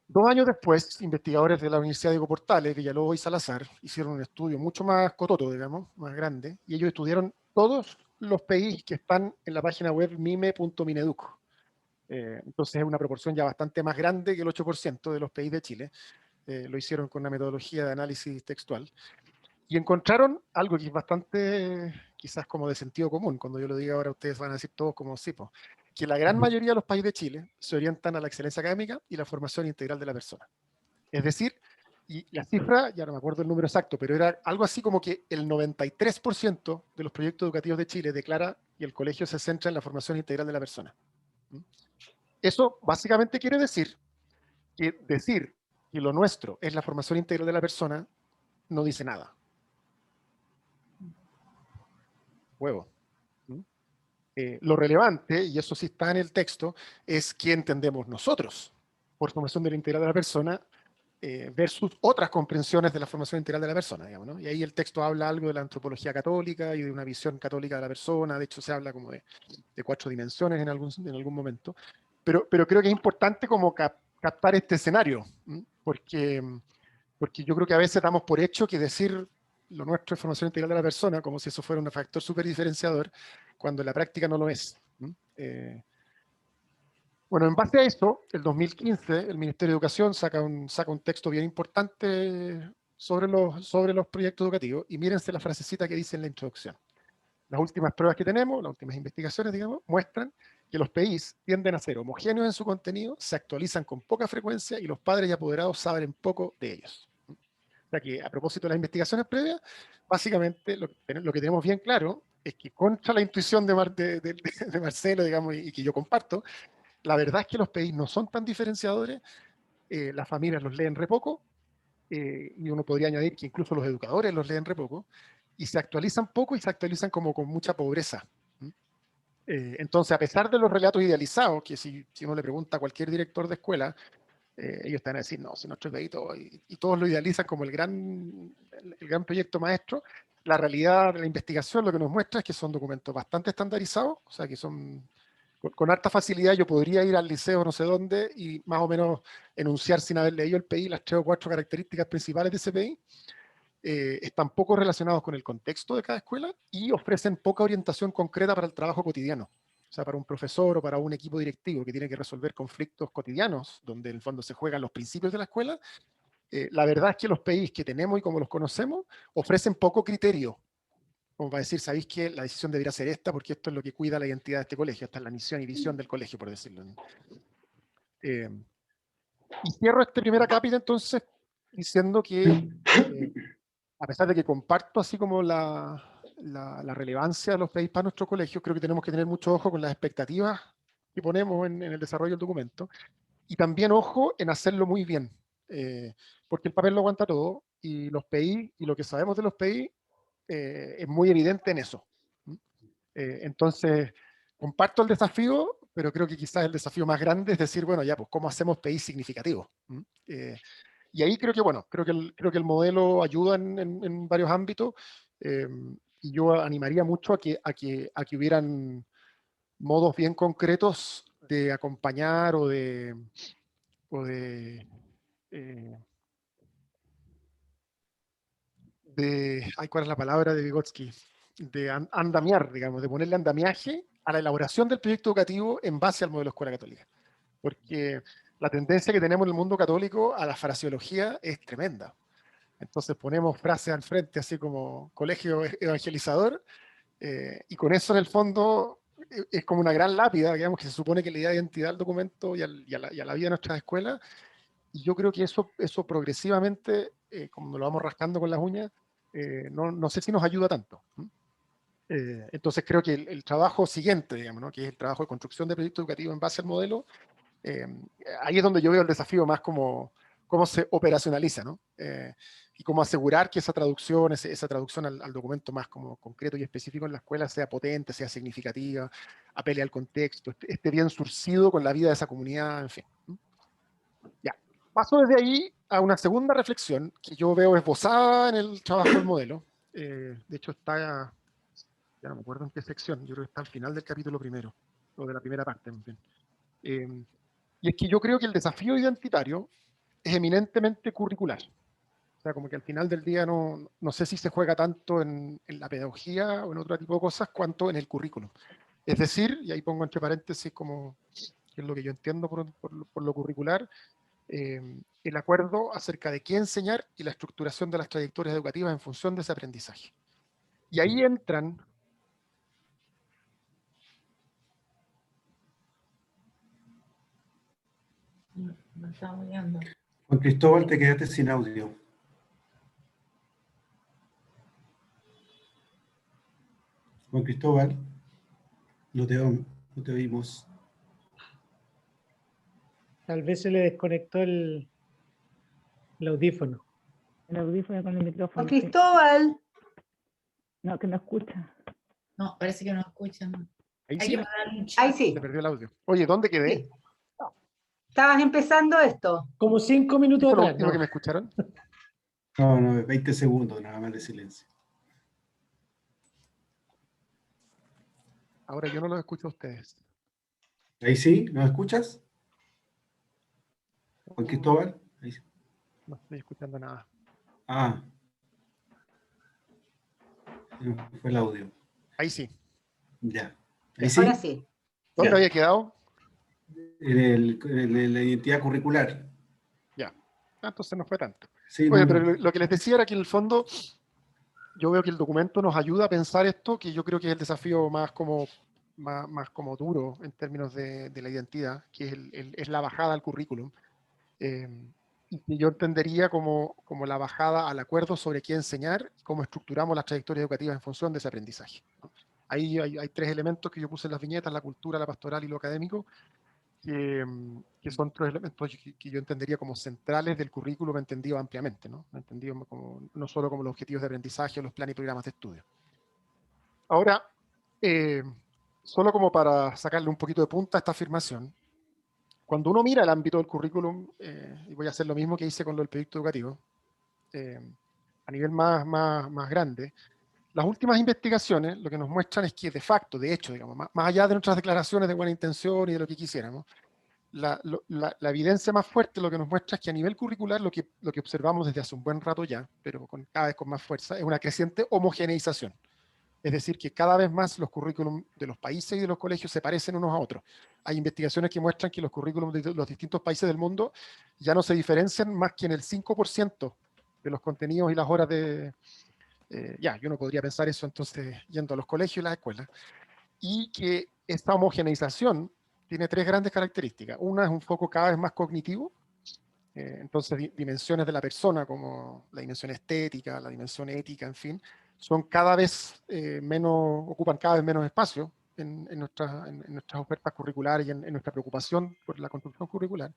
2 años después, investigadores de la Universidad de Diego Portales, Villalobos y Salazar hicieron un estudio mucho más cototo, digamos, más grande, y ellos estudiaron todos los PI que están en la página web mime.mineduc. Entonces es una proporción ya bastante más grande que el 8% de los PI de Chile. Lo hicieron con una metodología de análisis textual. Y encontraron algo que es bastante, quizás como de sentido común. Cuando yo lo diga ahora, ustedes van a decir todos como sí, po, que la gran mayoría de los países de Chile se orientan a la excelencia académica y la formación integral de la persona. Es decir, y la cifra, ya no me acuerdo el número exacto, pero era algo así como que el 93% de los proyectos educativos de Chile declara que el colegio se centra en la formación integral de la persona. Eso básicamente quiere decir que lo nuestro es la formación integral de la persona no dice nada. Huevo. Lo relevante, y eso sí está en el texto, es qué entendemos nosotros por formación de la integral de la persona versus otras comprensiones de la formación integral de la persona, digamos, ¿no? Y ahí el texto habla algo de la antropología católica y de una visión católica de la persona. De hecho, se habla como de 4 dimensiones en algún momento. Pero creo que es importante como captar este escenario, porque yo creo que a veces damos por hecho que decir lo nuestro es formación integral de la persona, como si eso fuera un factor súper diferenciador, cuando en la práctica no lo es. Bueno, en base a eso, el 2015, el Ministerio de Educación saca un texto bien importante sobre los proyectos educativos, y mírense la frasecita que dice en la introducción. Las últimas pruebas que tenemos, las últimas investigaciones, digamos, muestran que los PIs tienden a ser homogéneos en su contenido, se actualizan con poca frecuencia y los padres y apoderados saben poco de ellos. O sea que, a propósito de las investigaciones previas, básicamente lo que tenemos bien claro es que, contra la intuición de Marcelo, digamos, y que yo comparto, la verdad es que los PIs no son tan diferenciadores, las familias los leen re poco, y uno podría añadir que incluso los educadores los leen re poco, y se actualizan poco y se actualizan como con mucha pobreza. Entonces, a pesar de los relatos idealizados, que si uno le pregunta a cualquier director de escuela, ellos están a decir, no, si nuestro PI y todos lo idealizan como el gran proyecto maestro, la realidad de la investigación lo que nos muestra es que son documentos bastante estandarizados, o sea que son con harta facilidad. Yo podría ir al liceo no sé dónde y más o menos enunciar, sin haber leído el PI, las 3 o 4 características principales de ese PI. Están poco relacionados con el contexto de cada escuela y ofrecen poca orientación concreta para el trabajo cotidiano. O sea, para un profesor o para un equipo directivo que tiene que resolver conflictos cotidianos, donde en el fondo se juegan los principios de la escuela, la verdad es que los PIs que tenemos y como los conocemos ofrecen poco criterio, como para decir, ¿sabéis que la decisión debería ser esta? Porque esto es lo que cuida la identidad de este colegio, esta es la misión y visión del colegio, por decirlo. Y cierro este primer acápite entonces diciendo que, a pesar de que comparto así como la relevancia de los PIs para nuestro colegio, creo que tenemos que tener mucho ojo con las expectativas que ponemos en el desarrollo del documento, y también ojo en hacerlo muy bien, porque el papel lo aguanta todo, y los PI y lo que sabemos de los PI es muy evidente en eso. Entonces, comparto el desafío, pero creo que quizás el desafío más grande es decir, bueno, ya, pues, ¿cómo hacemos PI significativos? Y ahí creo que, bueno, creo que el modelo ayuda en varios ámbitos, y yo animaría mucho a que hubieran modos bien concretos de acompañar o de eh, ay, ¿cuál es la palabra de Vygotsky? De andamiar, digamos, de ponerle andamiaje a la elaboración del proyecto educativo en base al modelo de escuela católica. Porque la tendencia que tenemos en el mundo católico a la fraseología es tremenda. Entonces ponemos frases al frente, así como colegio evangelizador, y con eso en el fondo es como una gran lápida, digamos, que se supone que le da identidad al documento y a la vida de nuestras escuelas. Y yo creo que eso progresivamente, como lo vamos rascando con las uñas, no sé si nos ayuda tanto. Entonces creo que el trabajo siguiente, digamos, ¿no? Que es el trabajo de construcción de proyectos educativos en base al modelo, ahí es donde yo veo el desafío más como cómo se operacionaliza, ¿no? Y cómo asegurar que esa traducción, esa traducción al documento más como concreto y específico en la escuela sea potente, sea significativa, apele al contexto, esté bien surcido con la vida de esa comunidad, en fin. Ya. Paso desde ahí a una segunda reflexión que yo veo esbozada en el trabajo del modelo. De hecho, está, ya no me acuerdo en qué sección, yo creo que está al final del capítulo primero, o de la primera parte, en fin. Y es que yo creo que el desafío identitario es eminentemente curricular. O sea, como que al final del día no sé si se juega tanto en la pedagogía o en otro tipo de cosas, cuanto en el currículum. Es decir, y ahí pongo entre paréntesis como, que es lo que yo entiendo por lo curricular, el acuerdo acerca de qué enseñar y la estructuración de las trayectorias educativas en función de ese aprendizaje. Y ahí entran... Me está oyendo. Juan Cristóbal, te quedaste sin audio. Juan Cristóbal, no te oímos. Tal vez se le desconectó el audífono. El audífono con el micrófono. Juan Cristóbal, No, que no escucha. No, parece que no escuchan. Ahí Hay sí, que mandarle un ahí chat. sí, se perdió el audio. Oye, ¿dónde quedé? sí. Estabas empezando esto. Como 5 ¿Qué minutos fue lo atrás, último ¿no? que me escucharon? No, 20 segundos nada más de silencio. Ahora yo no los escucho a ustedes. ¿Ahí sí? ¿Nos escuchas? Juan Cristóbal. Ahí sí. No estoy escuchando nada. Ah, fue el audio. Ahí sí. Ya. Ya. ¿Ahí sí? Ahora sí. ¿Dónde Ya. había quedado? En la identidad curricular. Ya. Ah, entonces no fue tanto. Sí, Oye, no, pero no. lo que les decía era que en el fondo yo veo que el documento nos ayuda a pensar esto, que yo creo que es el desafío más como duro en términos de la identidad, que es, es la bajada al currículum. Y que yo entendería como la bajada al acuerdo sobre qué enseñar y cómo estructuramos las trayectorias educativas en función de ese aprendizaje, ¿no? Ahí hay tres elementos que yo puse en las viñetas: la cultura, la pastoral y lo académico, que son tres elementos que yo entendería como centrales del currículum entendido ampliamente, ¿no? Entendido no solo como los objetivos de aprendizaje o los planes y programas de estudio. Ahora, solo como para sacarle un poquito de punta a esta afirmación, cuando uno mira el ámbito del currículum, y voy a hacer lo mismo que hice con lo del proyecto educativo, a nivel más grande, las últimas investigaciones lo que nos muestran es que de facto, de hecho, digamos, más allá de nuestras declaraciones de buena intención y de lo que quisiéramos, la evidencia más fuerte lo que nos muestra es que a nivel curricular lo que observamos desde hace un buen rato ya, pero cada vez con más fuerza, es una creciente homogeneización. Es decir, que cada vez más los currículum de los países y de los colegios se parecen unos a otros. Hay investigaciones que muestran que los currículums de los distintos países del mundo ya no se diferencian más que en el 5% de los contenidos y las horas de... ya, yo no podría pensar eso entonces yendo a los colegios y las escuelas. Y que esta homogeneización tiene tres grandes características. Una es un foco cada vez más cognitivo, entonces dimensiones de la persona como la dimensión estética, la dimensión ética, en fin, son cada vez ocupan cada vez menos espacio en nuestras ofertas curriculares y en nuestra preocupación por la construcción curricular.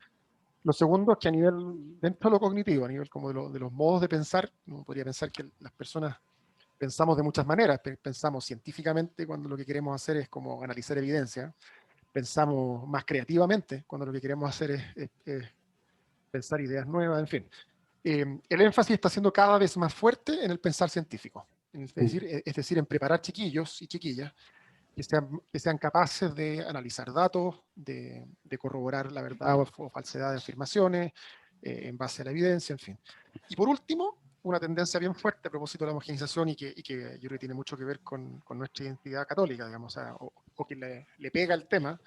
Lo segundo es que a nivel, dentro de lo cognitivo, a nivel como de los modos de pensar, uno podría pensar que las personas pensamos de muchas maneras. Pensamos científicamente cuando lo que queremos hacer es como analizar evidencia. Pensamos más creativamente cuando lo que queremos hacer es pensar ideas nuevas, en fin. El énfasis está siendo cada vez más fuerte en el pensar científico, es decir, en preparar chiquillos y chiquillas que sean capaces de analizar datos, de corroborar la verdad o falsedad de afirmaciones en base a la evidencia, en fin. Y por último, una tendencia bien fuerte a propósito de la homogenización y que yo creo que tiene mucho que ver con nuestra identidad católica, digamos, o que le pega el tema,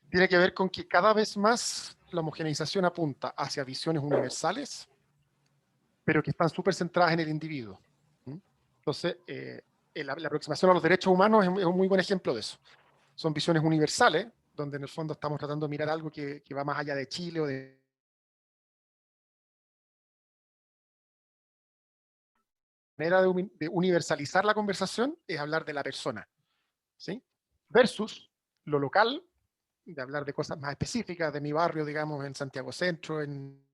tiene que ver con que cada vez más la homogeneización apunta hacia visiones universales, pero que están súper centradas en el individuo. Entonces, la aproximación a los derechos humanos es un muy buen ejemplo de eso. Son visiones universales, donde en el fondo estamos tratando de mirar algo que va más allá de Chile o de... La manera de universalizar la conversación es hablar de la persona, ¿sí? Versus lo local, de hablar de cosas más específicas de mi barrio, digamos, en Santiago Centro, en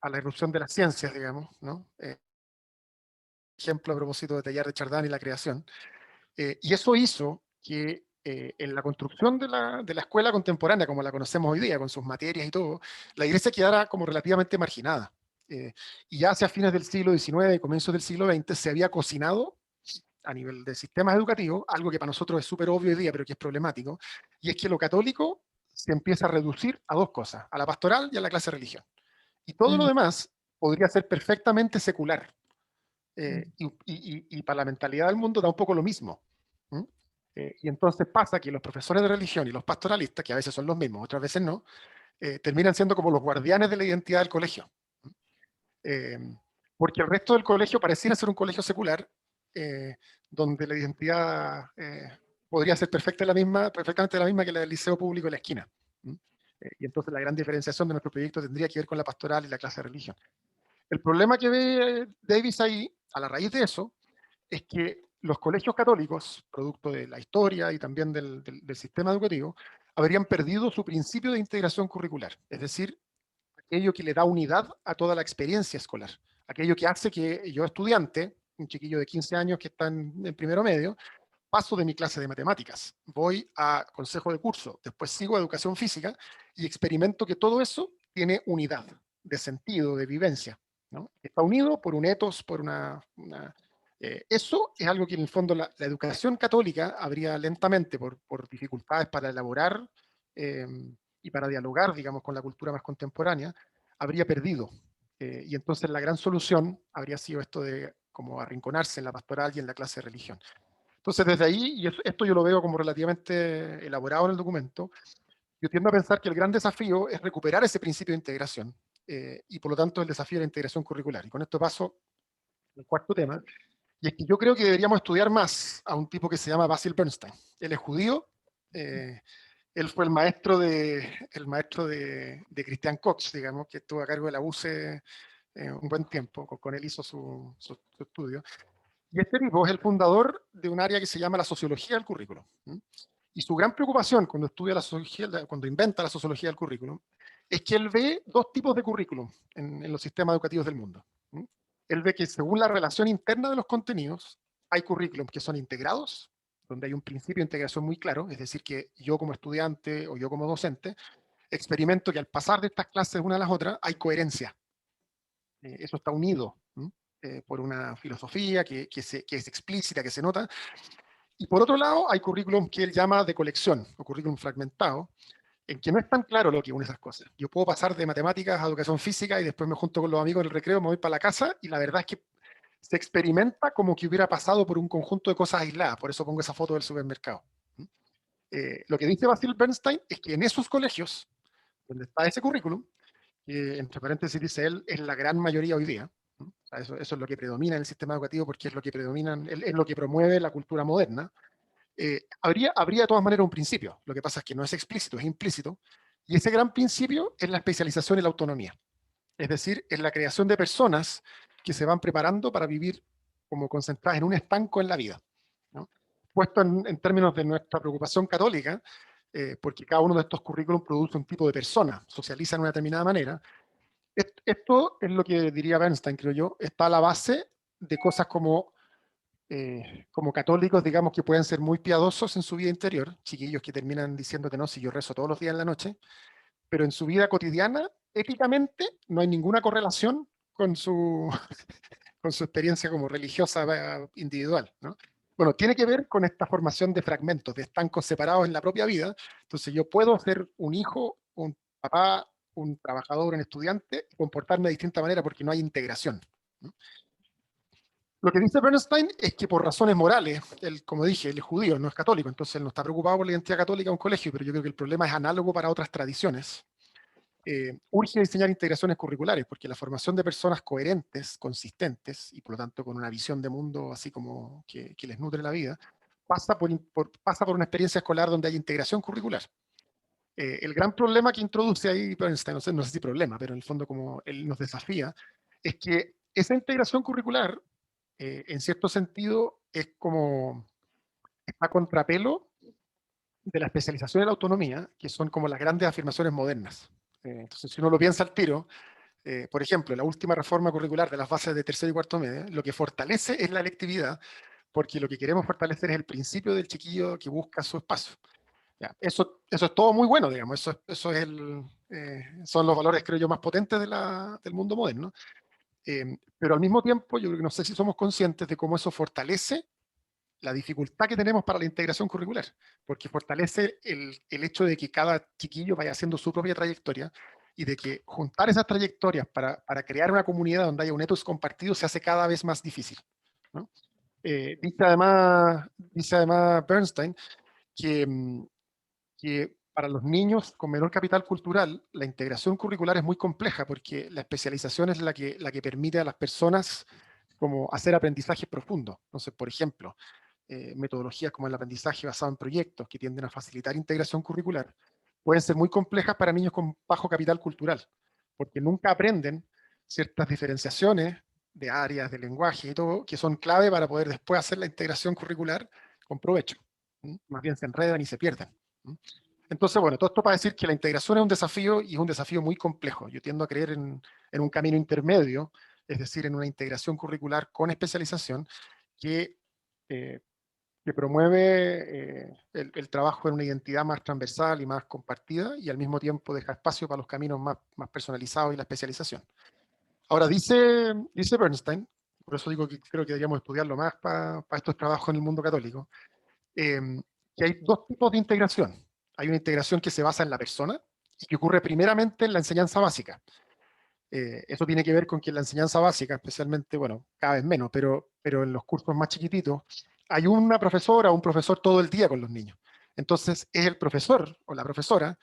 a la irrupción de las ciencias, digamos, ¿no? Ejemplo a propósito de Teilhard de Chardin y la creación. Y eso hizo que en la construcción de la escuela contemporánea, como la conocemos hoy día, con sus materias y todo, la iglesia quedara como relativamente marginada. Y ya hacia fines del siglo XIX y comienzos del siglo XX se había cocinado a nivel de sistemas educativos, algo que para nosotros es súper obvio hoy día, pero que es problemático, y es que lo católico se empieza a reducir a dos cosas, a la pastoral y a la clase de religión. Y todo lo demás podría ser perfectamente secular. Y para la mentalidad del mundo da un poco lo mismo. Y entonces pasa que los profesores de religión y los pastoralistas, que a veces son los mismos, otras veces no, terminan siendo como los guardianes de la identidad del colegio. Porque el resto del colegio pareciera ser un colegio secular, donde la identidad podría ser perfectamente la misma que la del liceo público de la esquina. Y entonces la gran diferenciación de nuestro proyecto tendría que ver con la pastoral y la clase de religión. El problema que ve Davis ahí, a la raíz de eso, es que los colegios católicos, producto de la historia y también del sistema educativo, habrían perdido su principio de integración curricular, es decir, aquello que le da unidad a toda la experiencia escolar, aquello que hace que yo estudiante, un chiquillo de 15 años que está en primero medio, paso de mi clase de matemáticas, voy a consejo de curso, después sigo a educación física y experimento que todo eso tiene unidad de sentido, de vivencia, ¿no? Está unido por un ethos, por eso es algo que en el fondo la educación católica habría lentamente, por dificultades para elaborar y para dialogar, digamos, con la cultura más contemporánea, habría perdido. Y entonces la gran solución habría sido esto de como arrinconarse en la pastoral y en la clase de religión. Entonces desde ahí, y esto yo lo veo como relativamente elaborado en el documento, yo tiendo a pensar que el gran desafío es recuperar ese principio de integración y por lo tanto el desafío de la integración curricular. Y con esto paso al cuarto tema, y es que yo creo que deberíamos estudiar más a un tipo que se llama Basil Bernstein. Él es judío, él fue el maestro de Christian Cox, digamos, que estuvo a cargo de la UCE un buen tiempo, con él hizo su estudio. Y este tipo es el fundador de un área que se llama la sociología del currículum. Y su gran preocupación cuando estudia la sociología, cuando inventa la sociología del currículum, es que él ve dos tipos de currículum en los sistemas educativos del mundo. Él ve que según la relación interna de los contenidos, hay currículums que son integrados, donde hay un principio de integración muy claro, es decir, que yo como estudiante o yo como docente, experimento que al pasar de estas clases una a las otras, hay coherencia. Eso está unido por una filosofía que es explícita, que se nota. Y por otro lado, hay currículum que él llama de colección, o currículum fragmentado, en que no es tan claro lo que une esas cosas. Yo puedo pasar de matemáticas a educación física y después me junto con los amigos en el recreo, me voy para la casa y la verdad es que se experimenta como que hubiera pasado por un conjunto de cosas aisladas. Por eso pongo esa foto del supermercado. Lo que dice Basil Bernstein es que en esos colegios, donde está ese currículum, que entre paréntesis dice él, es la gran mayoría hoy día. O sea, eso es lo que predomina en el sistema educativo porque es lo que es lo que promueve la cultura moderna. Habría de todas maneras un principio. Lo que pasa es que no es explícito, es implícito. Y ese gran principio es la especialización y la autonomía. Es decir, es la creación de personas que se van preparando para vivir como concentradas en un estanco en la vida, ¿no? Puesto en términos de nuestra preocupación católica, porque cada uno de estos currículums produce un tipo de persona, socializa de una determinada manera. Esto es lo que diría Bernstein, creo yo, está a la base de cosas como católicos, digamos, que pueden ser muy piadosos en su vida interior, chiquillos que terminan diciéndote, no, si yo rezo todos los días en la noche, pero en su vida cotidiana, éticamente, no hay ninguna correlación con su, con su experiencia como religiosa individual, ¿no? Bueno, tiene que ver con esta formación de fragmentos, de estancos separados en la propia vida. Entonces yo puedo ser un hijo, un papá, un trabajador, un estudiante, y comportarme de distinta manera porque no hay integración, ¿no? Lo que dice Bernstein es que por razones morales, él, como dije, él es judío, no es católico, entonces él no está preocupado por la identidad católica de un colegio, pero yo creo que el problema es análogo para otras tradiciones. Urge diseñar integraciones curriculares, porque la formación de personas coherentes, consistentes, y por lo tanto con una visión de mundo así como que les nutre la vida, pasa por una experiencia escolar donde hay integración curricular. El gran problema que introduce ahí Bernstein, no sé si problema, pero en el fondo como él nos desafía, es que esa integración curricular en cierto sentido, es como a contrapelo de la especialización y la autonomía, que son como las grandes afirmaciones modernas. Entonces, si uno lo piensa al tiro, Por ejemplo, la última reforma curricular de las bases de tercero y cuarto medio, lo que fortalece es la electividad, porque lo que queremos fortalecer es el principio del chiquillo que busca su espacio. Ya, eso es todo muy bueno, digamos, eso es son los valores, creo yo, más potentes del mundo moderno. Pero al mismo tiempo, yo creo que no sé si somos conscientes de cómo eso fortalece la dificultad que tenemos para la integración curricular, porque fortalece el hecho de que cada chiquillo vaya haciendo su propia trayectoria y de que juntar esas trayectorias para crear una comunidad donde haya un ethos compartido se hace cada vez más difícil, ¿no? Dice además Bernstein que, que para los niños con menor capital cultural, la integración curricular es muy compleja porque la especialización es la que permite a las personas como hacer aprendizajes profundos. Entonces, por ejemplo, metodologías como el aprendizaje basado en proyectos que tienden a facilitar integración curricular pueden ser muy complejas para niños con bajo capital cultural, porque nunca aprenden ciertas diferenciaciones de áreas, de lenguaje y todo, que son clave para poder después hacer la integración curricular con provecho. Más bien se enredan y se pierden. Entonces, bueno, todo esto para decir que la integración es un desafío y es un desafío muy complejo. Yo tiendo a creer en un camino intermedio, es decir, en una integración curricular con especialización que, eh, que promueve el trabajo en una identidad más transversal y más compartida y al mismo tiempo deja espacio para los caminos más personalizados y la especialización. Ahora, dice Bernstein, por eso digo que creo que deberíamos estudiarlo más para estos trabajos en el mundo católico, que hay dos tipos de integración. Hay una integración que se basa en la persona y que ocurre primeramente en la enseñanza básica. Eso tiene que ver con que en la enseñanza básica, especialmente, bueno, cada vez menos, pero en los cursos más chiquititos, hay una profesora o un profesor todo el día con los niños. Entonces, es el profesor o la profesora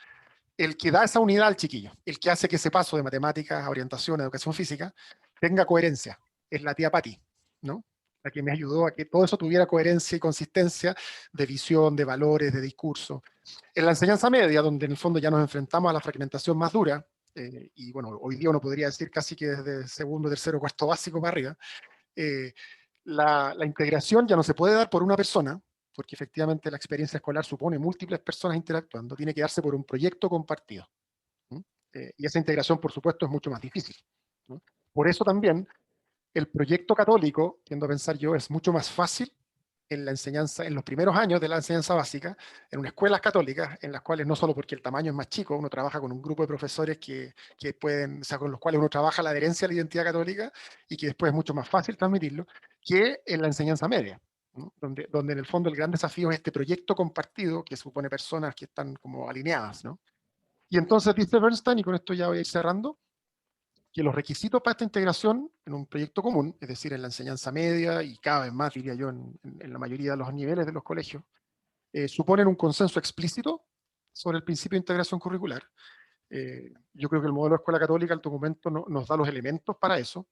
el que da esa unidad al chiquillo, el que hace que ese paso de matemáticas a orientación, a educación física, tenga coherencia. Es la tía Patti, ¿no? La que me ayudó a que todo eso tuviera coherencia y consistencia de visión, de valores, de discurso. En la enseñanza media, donde en el fondo ya nos enfrentamos a la fragmentación más dura, y bueno, hoy día uno podría decir casi que desde segundo, tercero, cuarto básico para arriba, eh, la integración ya no se puede dar por una persona, porque efectivamente la experiencia escolar supone múltiples personas interactuando, tiene que darse por un proyecto compartido. Y esa integración, por supuesto, es mucho más difícil, ¿no? Por eso también el proyecto católico, tiendo a pensar yo, es mucho más fácil en la enseñanza, en los primeros años de la enseñanza básica, en unas escuelas católicas, en las cuales no solo porque el tamaño es más chico, uno trabaja con un grupo de profesores que pueden, o sea, con los cuales uno trabaja la adherencia a la identidad católica y que después es mucho más fácil transmitirlo, que en la enseñanza media, ¿no? Donde en el fondo el gran desafío es este proyecto compartido que supone personas que están como alineadas, ¿no? Y entonces dice Bernstein, y con esto ya voy a ir cerrando, que los requisitos para esta integración en un proyecto común, es decir, en la enseñanza media y cada vez más, diría yo, en la mayoría de los niveles de los colegios, suponen un consenso explícito sobre el principio de integración curricular. Yo creo que el modelo de escuela católica, el documento, nos da los elementos para eso.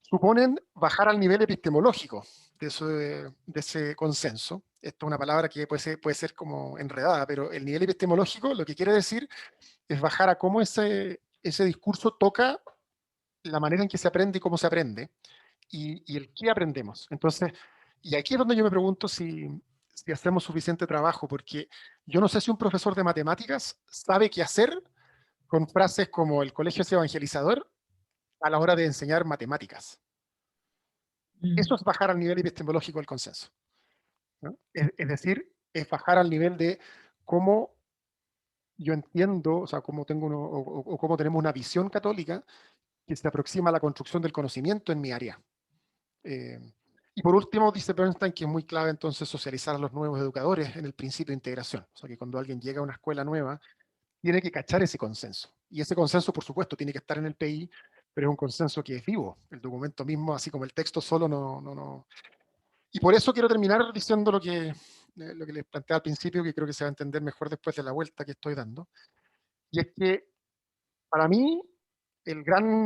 Suponen bajar al nivel epistemológico de ese consenso. Esto es una palabra que puede ser como enredada, pero el nivel epistemológico lo que quiere decir es bajar a cómo ese discurso toca la manera en que se aprende y cómo se aprende, y el qué aprendemos. Entonces, y aquí es donde yo me pregunto si hacemos suficiente trabajo, porque yo no sé si un profesor de matemáticas sabe qué hacer con frases como el colegio es evangelizador a la hora de enseñar matemáticas. Eso es bajar al nivel epistemológico del consenso, ¿no? Es decir, es bajar al nivel de cómo yo entiendo, o sea, cómo tengo o cómo tenemos una visión católica que se aproxima a la construcción del conocimiento en mi área. Y por último, dice Bernstein que es muy clave entonces socializar a los nuevos educadores en el principio de integración. O sea, que cuando alguien llega a una escuela nueva, tiene que cachar ese consenso. Y ese consenso, por supuesto, tiene que estar en el PI, pero es un consenso que es vivo. El documento mismo, así como el texto solo, no. Y por eso quiero terminar diciendo lo que les planteé al principio, que creo que se va a entender mejor después de la vuelta que estoy dando. Y es que, para mí,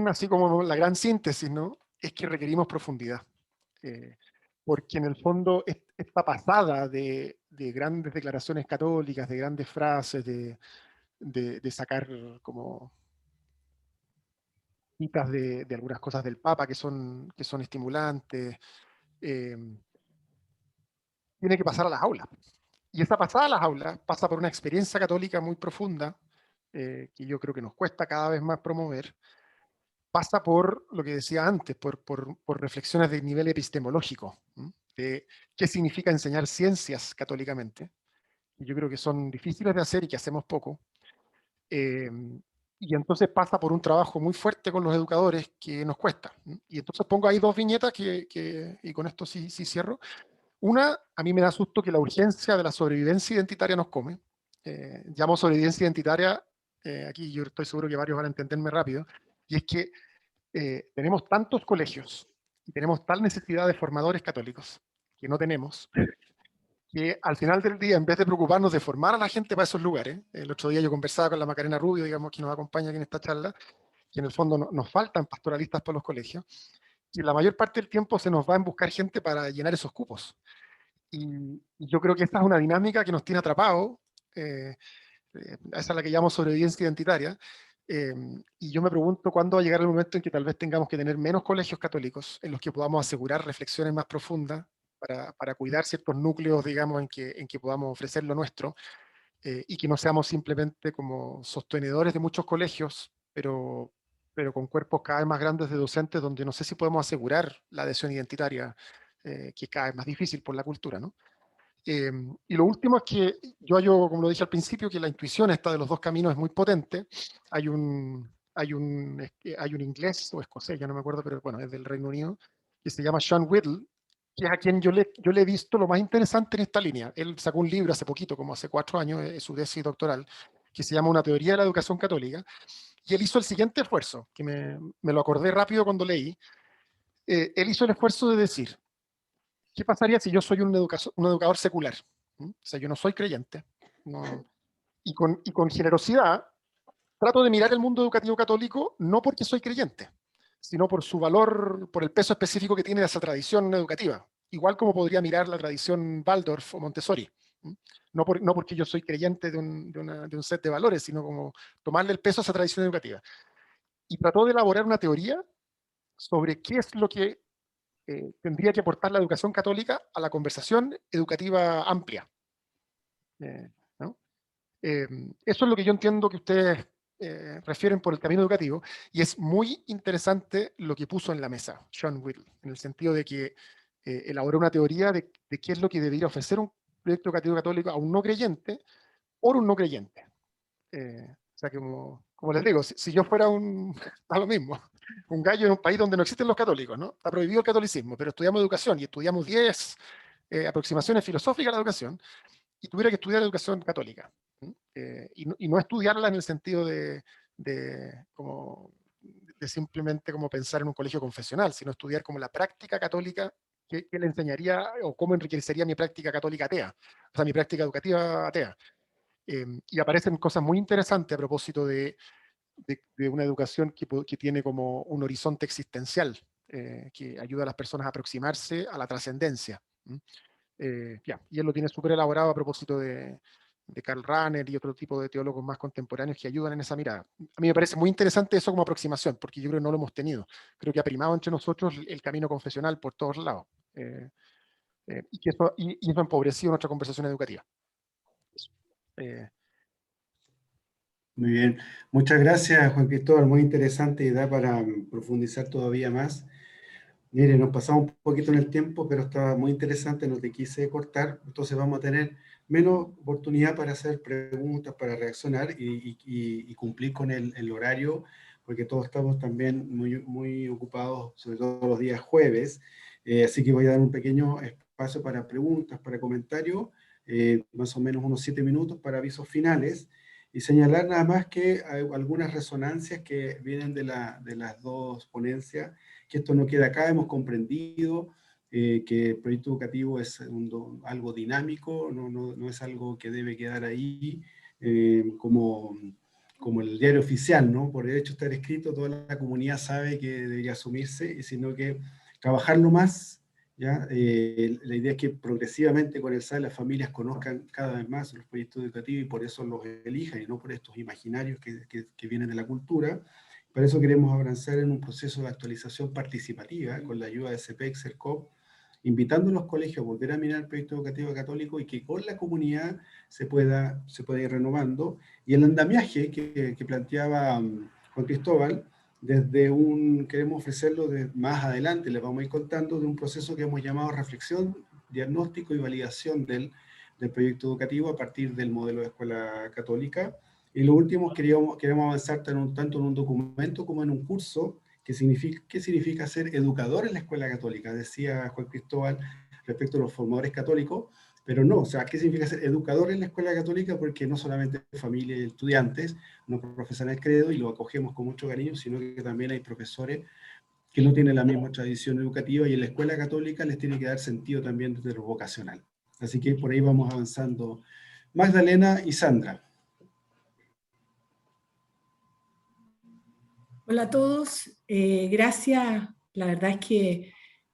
así como la gran síntesis, ¿no?, es que requerimos profundidad. Porque en el fondo esta pasada de grandes declaraciones católicas, de grandes frases, de sacar como citas de algunas cosas del Papa que son estimulantes, tiene que pasar a las aulas. Y esa pasada a las aulas pasa por una experiencia católica muy profunda, que yo creo que nos cuesta cada vez más promover, pasa por lo que decía antes, por reflexiones de nivel epistemológico, de qué significa enseñar ciencias católicamente. Y yo creo que son difíciles de hacer y que hacemos poco. Y entonces pasa por un trabajo muy fuerte con los educadores que nos cuesta. Y entonces pongo ahí dos viñetas y con esto sí cierro. Una, a mí me da susto que la urgencia de la sobrevivencia identitaria nos come. Llamo sobrevivencia identitaria, aquí yo estoy seguro que varios van a entenderme rápido, y es que tenemos tantos colegios y tenemos tal necesidad de formadores católicos que no tenemos, que al final del día, en vez de preocuparnos de formar a la gente para esos lugares, el otro día yo conversaba con la Macarena Rubio, digamos, que nos acompaña aquí en esta charla, que en el fondo nos faltan pastoralistas para los colegios, y la mayor parte del tiempo se nos va en buscar gente para llenar esos cupos. Y yo creo que esta es una dinámica que nos tiene atrapados, esa es la que llamo sobrevivencia identitaria, y yo me pregunto cuándo va a llegar el momento en que tal vez tengamos que tener menos colegios católicos en los que podamos asegurar reflexiones más profundas para cuidar ciertos núcleos, digamos, en que podamos ofrecer lo nuestro, y que no seamos simplemente como sostenedores de muchos colegios, pero con cuerpos cada vez más grandes de docentes donde no sé si podemos asegurar la adhesión identitaria, que es cada vez más difícil por la cultura, ¿no? Y lo último es que yo hallo, como lo dije al principio, que la intuición esta de los dos caminos es muy potente. Hay un inglés o escocés, ya no me acuerdo, pero bueno, es del Reino Unido, que se llama Sean Whittle, que es a quien yo le he visto lo más interesante en esta línea. Él sacó un libro hace poquito, como hace 4 años, su tesis doctoral, que se llama Una teoría de la educación católica, y él hizo el siguiente esfuerzo, que me lo acordé rápido cuando leí. Él hizo el esfuerzo de decir, ¿qué pasaría si yo soy un educador secular? O sea, yo no soy creyente. No, y con generosidad trato de mirar el mundo educativo católico no porque soy creyente, sino por su valor, por el peso específico que tiene esa tradición educativa. Igual como podría mirar la tradición Waldorf o Montessori. No porque yo soy creyente de un set de valores, sino como tomarle el peso a esa tradición educativa. Y trató de elaborar una teoría sobre qué es lo que tendría que aportar la educación católica a la conversación educativa amplia. ¿No? Eso es lo que yo entiendo que ustedes refieren por el camino educativo, y es muy interesante lo que puso en la mesa Sean Whittle, en el sentido de que elaboró una teoría de qué es lo que debería ofrecer un proyecto educativo católico a un no creyente por un no creyente. O sea, que como les digo, si yo fuera a lo mismo, un gallo en un país donde no existen los católicos, ¿no? Está prohibido el catolicismo, pero estudiamos educación y estudiamos 10 aproximaciones filosóficas a la educación, y tuviera que estudiar educación católica. Y no estudiarla en el sentido de simplemente como pensar en un colegio confesional, sino estudiar como la práctica católica que le enseñaría o cómo enriquecería mi práctica católica atea, o sea, mi práctica educativa atea. Y aparecen cosas muy interesantes a propósito de una educación que tiene como un horizonte existencial, que ayuda a las personas a aproximarse a la trascendencia. Y él lo tiene súper elaborado a propósito de Karl Rahner y otro tipo de teólogos más contemporáneos que ayudan en esa mirada. A mí me parece muy interesante eso como aproximación, porque yo creo que no lo hemos tenido. Creo que ha primado entre nosotros el camino confesional por todos lados. Y eso ha empobrecido nuestra conversación educativa. Muy bien. Muchas gracias, Juan Cristóbal. Muy interesante y da para profundizar todavía más. Mire, nos pasamos un poquito en el tiempo, pero estaba muy interesante, no te quise cortar, entonces vamos a tener menos oportunidad para hacer preguntas, para reaccionar y cumplir con el horario, porque todos estamos también muy ocupados, sobre todo los días jueves, así que voy a dar un pequeño espacio para preguntas, para comentarios, más o menos unos 7 minutos para avisos finales, y señalar nada más que hay algunas resonancias que vienen de las dos ponencias, que esto no queda acá, hemos comprendido que el proyecto educativo es algo dinámico, no es algo que debe quedar ahí como el diario oficial, ¿no? Por el hecho de estar escrito, toda la comunidad sabe que debería asumirse, sino que trabajarlo más, ¿ya? La idea es que progresivamente con el SAE las familias conozcan cada vez más los proyectos educativos y por eso los elijan y no por estos imaginarios que vienen de la cultura. Por eso queremos avanzar en un proceso de actualización participativa con la ayuda de CEPEC, CERCOP, invitando a los colegios a volver a mirar el proyecto educativo católico y que con la comunidad se pueda ir renovando. Y el andamiaje que planteaba Juan Cristóbal, queremos ofrecerlo más adelante, les vamos a ir contando de un proceso que hemos llamado reflexión, diagnóstico y validación del proyecto educativo a partir del modelo de escuela católica. Y lo último, queremos avanzar tanto en un documento como en un curso. ¿Qué significa ser educador en la escuela católica? Decía Juan Cristóbal respecto a los formadores católicos, pero no, o sea, ¿qué significa ser educador en la escuela católica? Porque no solamente familia y estudiantes no profesan el credo y lo acogemos con mucho cariño, sino que también hay profesores que no tienen la misma tradición educativa y en la escuela católica les tiene que dar sentido también desde lo vocacional. Así que por ahí vamos avanzando. Magdalena y Sandra. Hola a todos, gracias. La verdad es que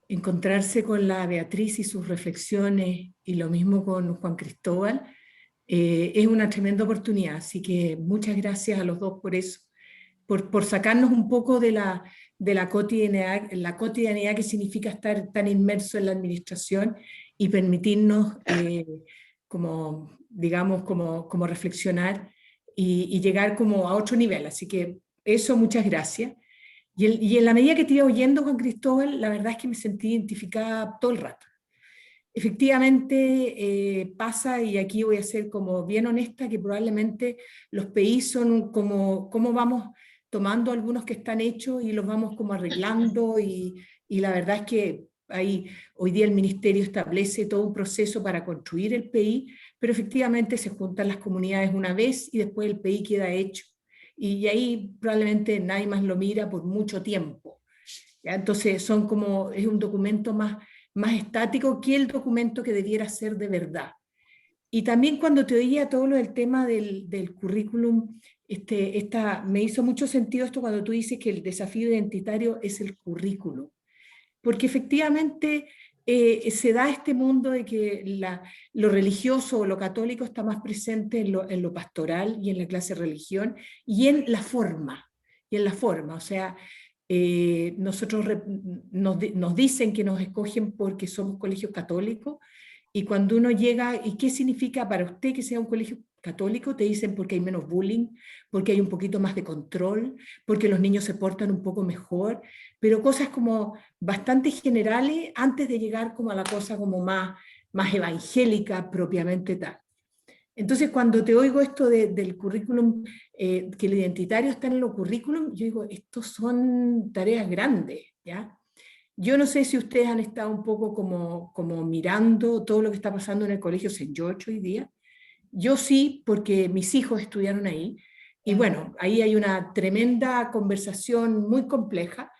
encontrarse con la Beatriz y sus reflexiones y lo mismo con Juan Cristóbal es una tremenda oportunidad, así que muchas gracias a los dos por eso, por sacarnos un poco de la cotidianidad que significa estar tan inmerso en la administración y permitirnos como reflexionar y llegar como a otro nivel, así que eso, muchas gracias. Y en la medida que te iba oyendo, Juan Cristóbal, la verdad es que me sentí identificada todo el rato. Efectivamente pasa, y aquí voy a ser como bien honesta, que probablemente los PI son como vamos tomando algunos que están hechos y los vamos como arreglando, y la verdad es que hoy día el ministerio establece todo un proceso para construir el PI, pero efectivamente se juntan las comunidades una vez y después el PI queda hecho. Y ahí probablemente nadie más lo mira por mucho tiempo. ¿Ya? Entonces es un documento más estático que el documento que debiera ser de verdad. Y también cuando te oía todo lo del tema del currículum, me hizo mucho sentido esto cuando tú dices que el desafío identitario es el currículum. Porque efectivamente se da este mundo de que lo religioso o lo católico está más presente en lo pastoral y en la clase de religión y en la forma. O sea, nosotros nos dicen que nos escogen porque somos colegios católicos, y cuando uno llega, ¿y qué significa para usted que sea un colegio católico? Te dicen porque hay menos bullying, porque hay un poquito más de control, porque los niños se portan un poco mejor, pero cosas como bastante generales antes de llegar como a la cosa como más evangélica propiamente tal. Entonces cuando te oigo esto del currículum, que el identitario está en los currículum, yo digo, estos son tareas grandes, ¿ya? Yo no sé si ustedes han estado un poco como mirando todo lo que está pasando en el colegio St. George hoy día. Yo sí, porque mis hijos estudiaron ahí, y bueno, ahí hay una tremenda conversación muy compleja,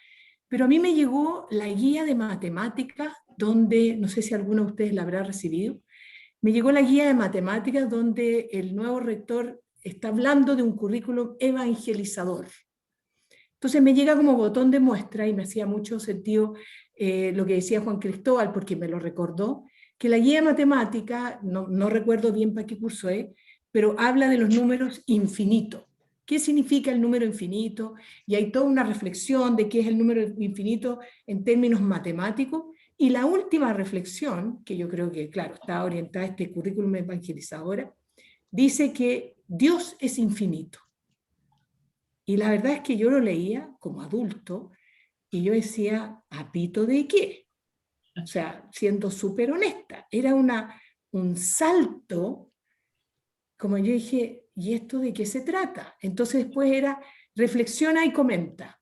pero a mí me llegó la guía de matemáticas, donde, no sé si alguno de ustedes la habrá recibido, me llegó la guía de matemáticas donde el nuevo rector está hablando de un currículum evangelizador. Entonces me llega como botón de muestra, y me hacía mucho sentido lo que decía Juan Cristóbal, porque me lo recordó, que la guía de matemática, no recuerdo bien para qué curso es, pero habla de los números infinitos. ¿Qué significa el número infinito? Y hay toda una reflexión de qué es el número infinito en términos matemáticos. Y la última reflexión, que yo creo que, claro, está orientada a este currículum evangelizador, dice que Dios es infinito. Y la verdad es que yo lo leía como adulto y yo decía, ¿apito de qué? O sea, siendo súper honesta, era un salto, como yo dije, ¿y esto de qué se trata? Entonces después era, reflexiona y comenta.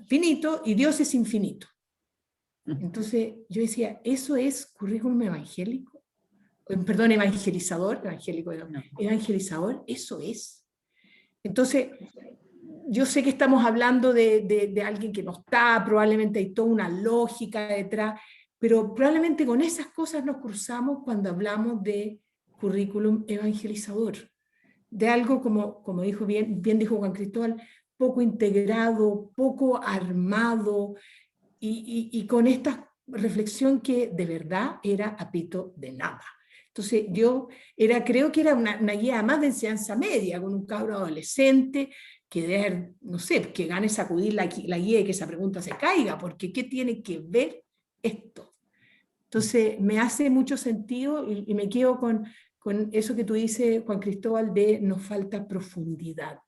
Finito, y Dios es infinito. Entonces yo decía, ¿eso es currículum evangélico? Perdón, evangelizador, evangelizador, eso es. Entonces, yo sé que estamos hablando de alguien que no está, probablemente hay toda una lógica detrás, pero probablemente con esas cosas nos cruzamos cuando hablamos de currículum evangelizador, de algo como dijo bien dijo Juan Cristóbal, poco integrado, poco armado, y con esta reflexión que de verdad era apito de nada. Entonces yo creo que era una guía más de enseñanza media, con un cabro adolescente que no sé, que gane sacudir la guía y que esa pregunta se caiga, porque ¿qué tiene que ver esto? Entonces me hace mucho sentido y me quedo con eso que tú dices, Juan Cristóbal, de nos falta profundidad.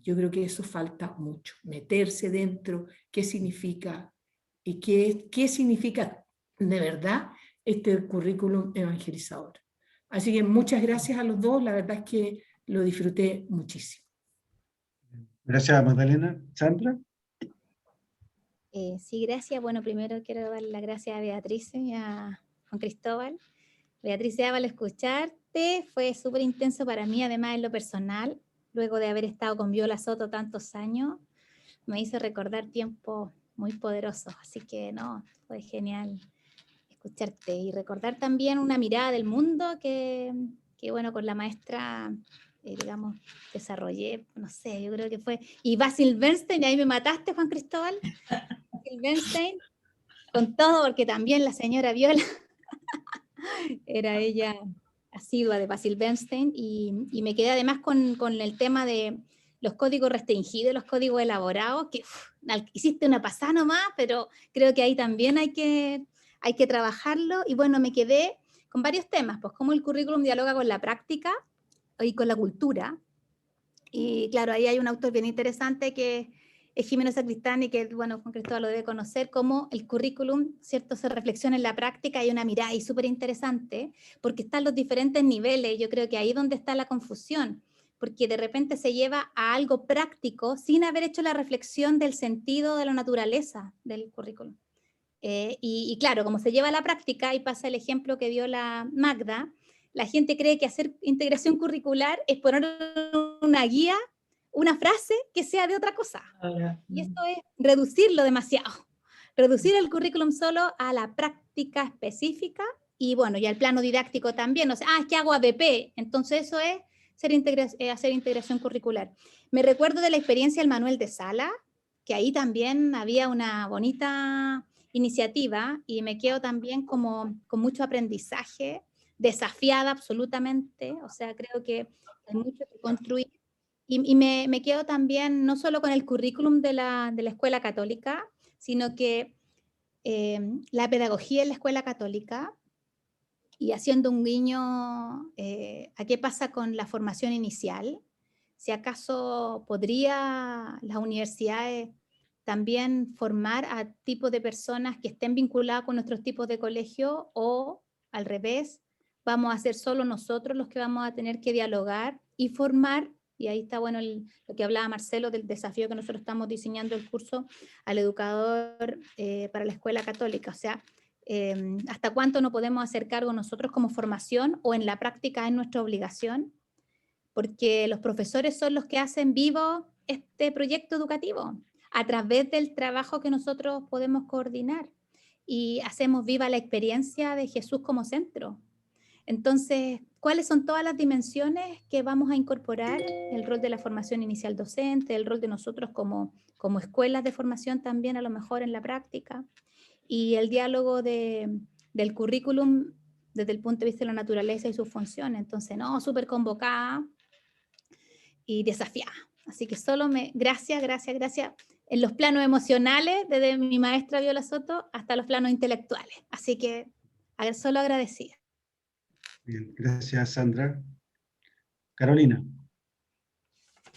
Yo creo que eso falta mucho, meterse dentro, qué significa y qué significa de verdad este currículum evangelizador. Así que muchas gracias a los dos, la verdad es que lo disfruté muchísimo. Gracias, Magdalena. ¿Sandra? Sí, gracias. Bueno, primero quiero dar las gracias a Beatriz y a Juan Cristóbal. Beatriz, al escucharte fue súper intenso para mí, además en lo personal, luego de haber estado con Viola Soto tantos años, me hizo recordar tiempos muy poderosos, así que no, fue genial escucharte y recordar también una mirada del mundo que bueno, con la maestra, digamos, desarrollé, no sé, yo creo que fue, y Basil Bernstein, y ahí me mataste, Juan Cristóbal, Basil Bernstein, con todo, porque también la señora Viola era ella asidua de Basil Bernstein, y me quedé además con el tema de los códigos restringidos, los códigos elaborados, que hiciste una pasada nomás, pero creo que ahí también hay que trabajarlo, y bueno, me quedé con varios temas, pues cómo el currículum dialoga con la práctica y con la cultura, y claro, ahí hay un autor bien interesante que es Jimeno Sacristán, que, bueno, Juan Cristóbal lo debe conocer, cómo el currículum, ¿cierto?, se reflexiona en la práctica, y una mirada ahí súper interesante, porque están los diferentes niveles, yo creo que ahí es donde está la confusión, porque de repente se lleva a algo práctico sin haber hecho la reflexión del sentido de la naturaleza del currículum. Y claro, como se lleva a la práctica, y pasa el ejemplo que dio la Magda, la gente cree que hacer integración curricular es poner una guía, una frase que sea de otra cosa. Y esto es reducirlo demasiado. Reducir el currículum solo a la práctica específica, y bueno, y al plano didáctico también. O sea, es que hago ABP, entonces eso es hacer integración curricular. Me recuerdo de la experiencia del Manuel de Sala, que ahí también había una bonita iniciativa, y me quedo también como con mucho aprendizaje, desafiada absolutamente, o sea, creo que hay mucho que construir, y me quedo también no solo con el currículum de la escuela católica, sino que la pedagogía en la escuela católica, y haciendo un guiño a qué pasa con la formación inicial, si acaso podría las universidades también formar a tipos de personas que estén vinculadas con nuestros tipos de colegio, o al revés, vamos a ser solo nosotros los que vamos a tener que dialogar y formar, y ahí está bueno lo que hablaba Marcelo del desafío que nosotros estamos diseñando el curso al educador para la escuela católica, o sea, hasta cuánto no podemos hacer cargo nosotros como formación, o en la práctica es nuestra obligación, porque los profesores son los que hacen vivo este proyecto educativo a través del trabajo que nosotros podemos coordinar, y hacemos viva la experiencia de Jesús como centro. Entonces, ¿cuáles son todas las dimensiones que vamos a incorporar? El rol de la formación inicial docente, el rol de nosotros como escuelas de formación también, a lo mejor en la práctica, y el diálogo del currículum desde el punto de vista de la naturaleza y sus funciones. Entonces, no, súper convocada y desafiada. Así que solo gracias en los planos emocionales, desde mi maestra Viola Soto hasta los planos intelectuales. Así que solo agradecida. Bien, gracias, Sandra. Carolina.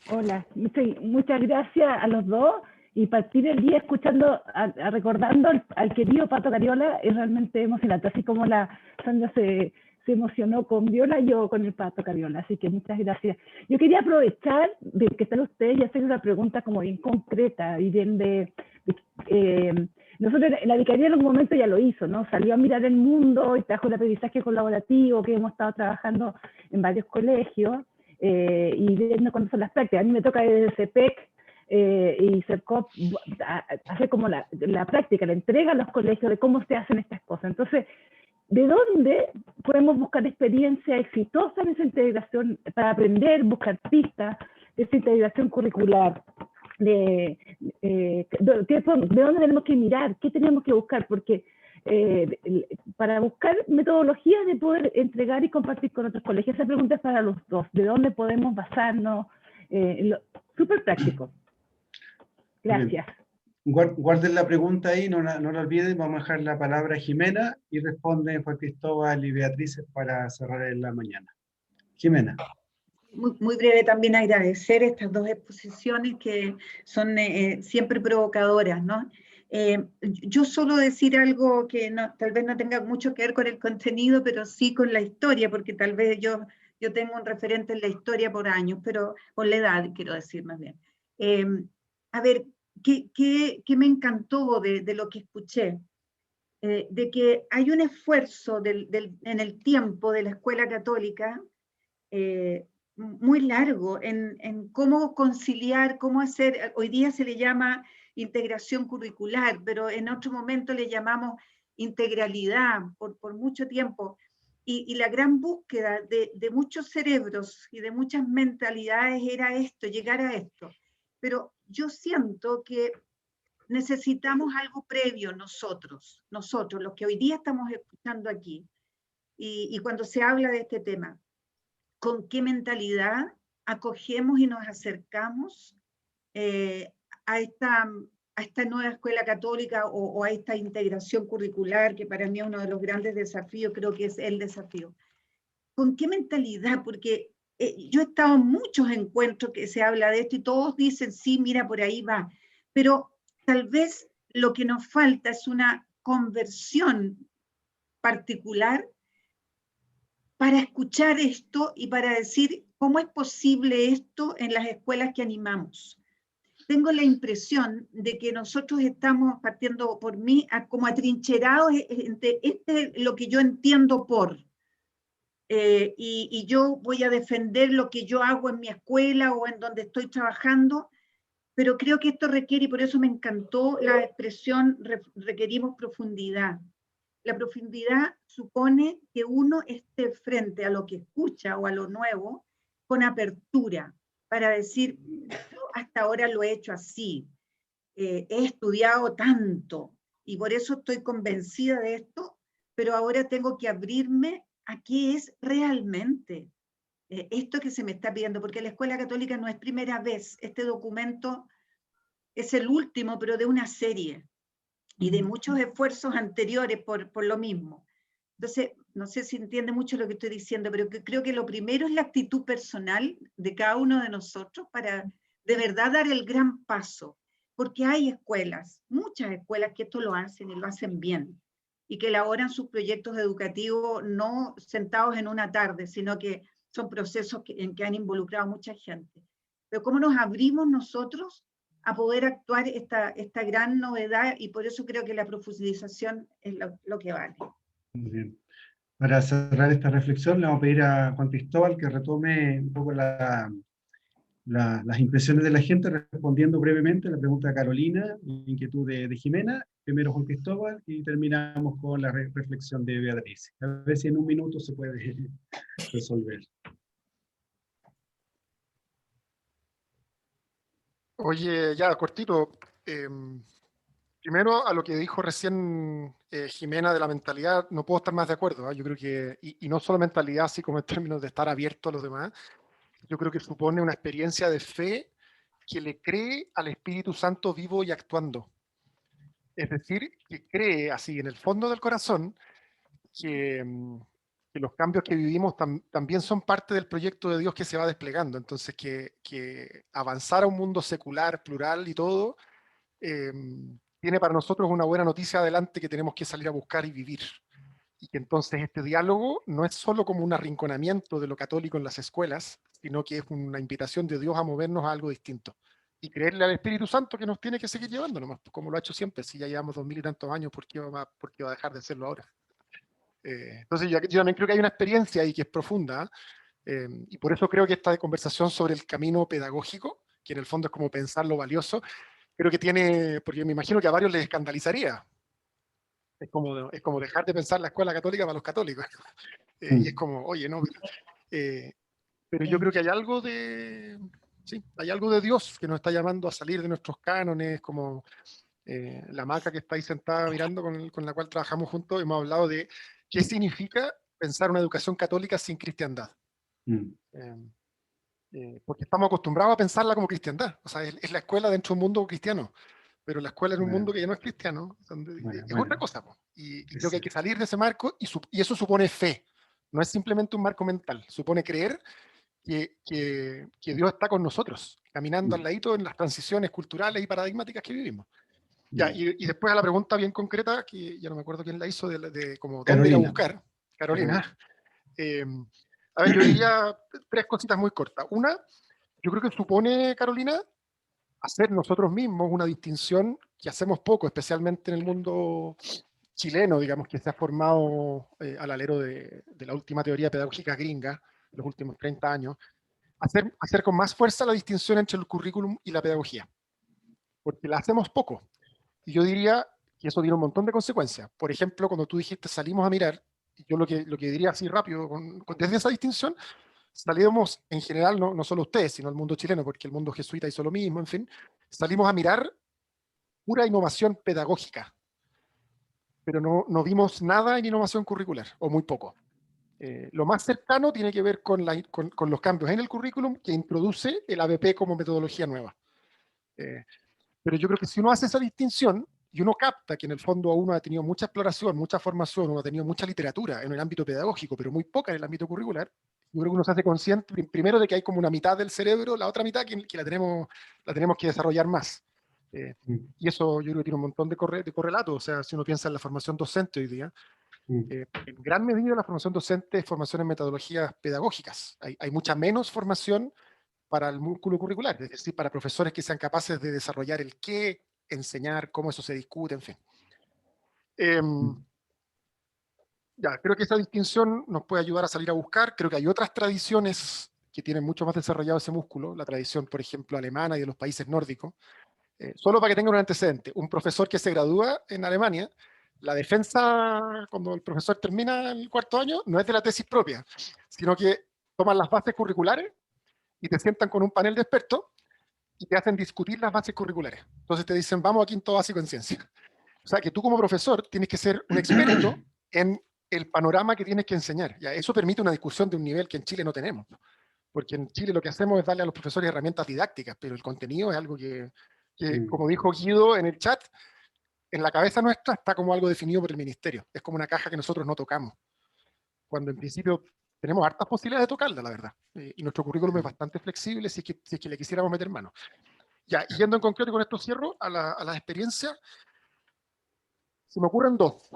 Hola, muchas gracias a los dos, y partir el día escuchando, recordando al querido Pato Cariola es realmente emocionante, así como la Sandra se emocionó con Viola, yo con el Pato Cariola, así que muchas gracias. Yo quería aprovechar de que están ustedes y hacer una pregunta como bien concreta y bien nosotros en la vicaría en algún momento ya lo hizo, ¿no? Salió a mirar el mundo y trajo el aprendizaje colaborativo que hemos estado trabajando en varios colegios, y viendo cuándo son las prácticas. A mí me toca desde CEPEC y CERCOP hacer como la práctica, la entrega a los colegios de cómo se hacen estas cosas. Entonces, ¿de dónde podemos buscar experiencia exitosa en esa integración para aprender, buscar pistas de esa integración curricular? ¿De dónde tenemos que mirar? ¿Qué tenemos que buscar? Porque para buscar metodologías de poder entregar y compartir con otros colegios, esa pregunta es para los dos. ¿De dónde podemos basarnos? Súper práctico. Gracias. Guarden la pregunta ahí, no la olviden. Vamos a dejar la palabra a Jimena y responden Juan Cristóbal y Beatriz para cerrar en la mañana. Jimena. Muy breve también agradecer estas dos exposiciones que son siempre provocadoras, ¿no? Yo solo decir algo que tal vez no tenga mucho que ver con el contenido, pero sí con la historia, porque tal vez yo tengo un referente en la historia por años, pero por la edad, quiero decir más bien. A ver, ¿qué me encantó de lo que escuché? De que hay un esfuerzo en el tiempo de la escuela católica muy largo en cómo conciliar, cómo hacer, hoy día se le llama integración curricular, pero en otro momento le llamamos integralidad por mucho tiempo, y la gran búsqueda de muchos cerebros y de muchas mentalidades era esto, llegar a esto. Pero yo siento que necesitamos algo previo nosotros, los que hoy día estamos escuchando aquí, y cuando se habla de este tema, ¿con qué mentalidad acogemos y nos acercamos a esta nueva escuela católica o a esta integración curricular, que para mí es uno de los grandes desafíos, creo que es el desafío? ¿Con qué mentalidad? Porque yo he estado en muchos encuentros que se habla de esto y todos dicen, sí, mira, por ahí va, pero tal vez lo que nos falta es una conversión particular para escuchar esto y para decir cómo es posible esto en las escuelas que animamos. Tengo la impresión de que nosotros estamos, partiendo por mí, como atrincherados entre este es lo que yo entiendo por, y yo voy a defender lo que yo hago en mi escuela o en donde estoy trabajando, pero creo que esto requiere, y por eso me encantó la expresión, requerimos profundidad. La profundidad supone que uno esté frente a lo que escucha o a lo nuevo con apertura, para decir, yo hasta ahora lo he hecho así, he estudiado tanto, y por eso estoy convencida de esto, pero ahora tengo que abrirme a qué es realmente esto que se me está pidiendo, porque la Escuela Católica no es primera vez, este documento es el último, pero de una serie, y de muchos esfuerzos anteriores por lo mismo. Entonces, no sé si entiende mucho lo que estoy diciendo, pero creo que lo primero es la actitud personal de cada uno de nosotros para de verdad dar el gran paso, porque hay escuelas, muchas escuelas que esto lo hacen y lo hacen bien, y que elaboran sus proyectos educativos no sentados en una tarde, sino que son procesos en que han involucrado mucha gente. Pero ¿cómo nos abrimos nosotros a poder actuar esta gran novedad? Y por eso creo que la profundización es lo que vale. Muy bien. Para cerrar esta reflexión, le vamos a pedir a Juan Cristóbal que retome un poco las impresiones de la gente, respondiendo brevemente a la pregunta de Carolina, la inquietud de Jimena, primero Juan Cristóbal, y terminamos con la reflexión de Beatriz. A ver si en un minuto se puede resolver. Oye, ya, cortito. Primero, a lo que dijo recién Jimena de la mentalidad, no puedo estar más de acuerdo, ¿eh? Yo creo que, y no solo mentalidad, así como en términos de estar abierto a los demás, yo creo que supone una experiencia de fe que le cree al Espíritu Santo vivo y actuando. Es decir, que cree así en el fondo del corazón que los cambios que vivimos también son parte del proyecto de Dios que se va desplegando. Entonces, que avanzar a un mundo secular, plural y todo, tiene para nosotros una buena noticia adelante que tenemos que salir a buscar y vivir. Y que entonces este diálogo no es solo como un arrinconamiento de lo católico en las escuelas, sino que es una invitación de Dios a movernos a algo distinto. Y creerle al Espíritu Santo que nos tiene que seguir llevando, nomás, como lo ha hecho siempre. Si ya llevamos 2000 y tantos años, ¿por qué va a dejar de hacerlo ahora? Entonces yo también creo que hay una experiencia ahí que es profunda, y por eso creo que esta conversación sobre el camino pedagógico, que en el fondo es como pensar lo valioso, creo que tiene, porque me imagino que a varios les escandalizaría. Es como dejar de pensar la escuela católica para los católicos. Y es como, oye, no. Pero yo creo que hay algo hay algo de Dios que nos está llamando a salir de nuestros cánones, como la Maca que está ahí sentada mirando, con la cual trabajamos juntos, hemos hablado de qué significa pensar una educación católica sin cristiandad. Porque estamos acostumbrados a pensarla como cristiandad. O sea, es la escuela dentro de un mundo cristiano, pero la escuela en un mundo que ya no es cristiano es otra cosa. Y creo que hay que salir de ese marco, y eso supone fe. No es simplemente un marco mental, supone creer que Dios está con nosotros, caminando al ladito en las transiciones culturales y paradigmáticas que vivimos. Ya, y después a la pregunta bien concreta, que ya no me acuerdo quién la hizo, de como dónde ir a Carolina. buscar, Carolina. A ver, yo diría 3 cositas muy cortas. Una, yo creo que supone, Carolina, hacer nosotros mismos una distinción que hacemos poco, especialmente en el mundo chileno, digamos, que se ha formado al alero de la última teoría pedagógica gringa, los últimos 30 años, hacer con más fuerza la distinción entre el currículum y la pedagogía, porque la hacemos poco. Y yo diría que eso tiene un montón de consecuencias. Por ejemplo, cuando tú dijiste salimos a mirar, yo lo que diría así rápido, desde esa distinción, salimos en general, no solo ustedes, sino el mundo chileno, porque el mundo jesuita hizo lo mismo, en fin, salimos a mirar pura innovación pedagógica, pero no vimos nada en innovación curricular, o muy poco. Lo más cercano tiene que ver con los cambios en el currículum que introduce el ABP como metodología nueva. Pero yo creo que si uno hace esa distinción y uno capta que en el fondo uno ha tenido mucha exploración, mucha formación, uno ha tenido mucha literatura en el ámbito pedagógico, pero muy poca en el ámbito curricular, yo creo que uno se hace consciente primero de que hay como una mitad del cerebro, la otra mitad que la tenemos que desarrollar más. Y eso yo creo que tiene un montón de correlatos. O sea, si uno piensa en la formación docente hoy día, en gran medida la formación docente es formación en metodologías pedagógicas. Hay mucha menos formación para el músculo curricular, es decir, para profesores que sean capaces de desarrollar el qué, enseñar, cómo eso se discute, en fin. Ya, creo que esa distinción nos puede ayudar a salir a buscar. Creo que hay otras tradiciones que tienen mucho más desarrollado ese músculo, la tradición, por ejemplo, alemana y de los países nórdicos. Solo para que tengan un antecedente, un profesor que se gradúa en Alemania, la defensa cuando el profesor termina el 4º año no es de la tesis propia, sino que toman las bases curriculares y te sientan con un panel de expertos y te hacen discutir las bases curriculares. Entonces te dicen, vamos a quinto básico en ciencia. O sea, que tú como profesor tienes que ser un experto en el panorama que tienes que enseñar. Ya, eso permite una discusión de un nivel que en Chile no tenemos. Porque en Chile lo que hacemos es darle a los profesores herramientas didácticas, pero el contenido es algo que como dijo Guido en el chat, en la cabeza nuestra está como algo definido por el ministerio. Es como una caja que nosotros no tocamos. Cuando en principio tenemos hartas posibilidades de tocarla, la verdad. Y nuestro currículum es bastante flexible si es que le quisiéramos meter mano. Ya, y yendo en concreto con esto cierro a las experiencias, se me ocurren 2.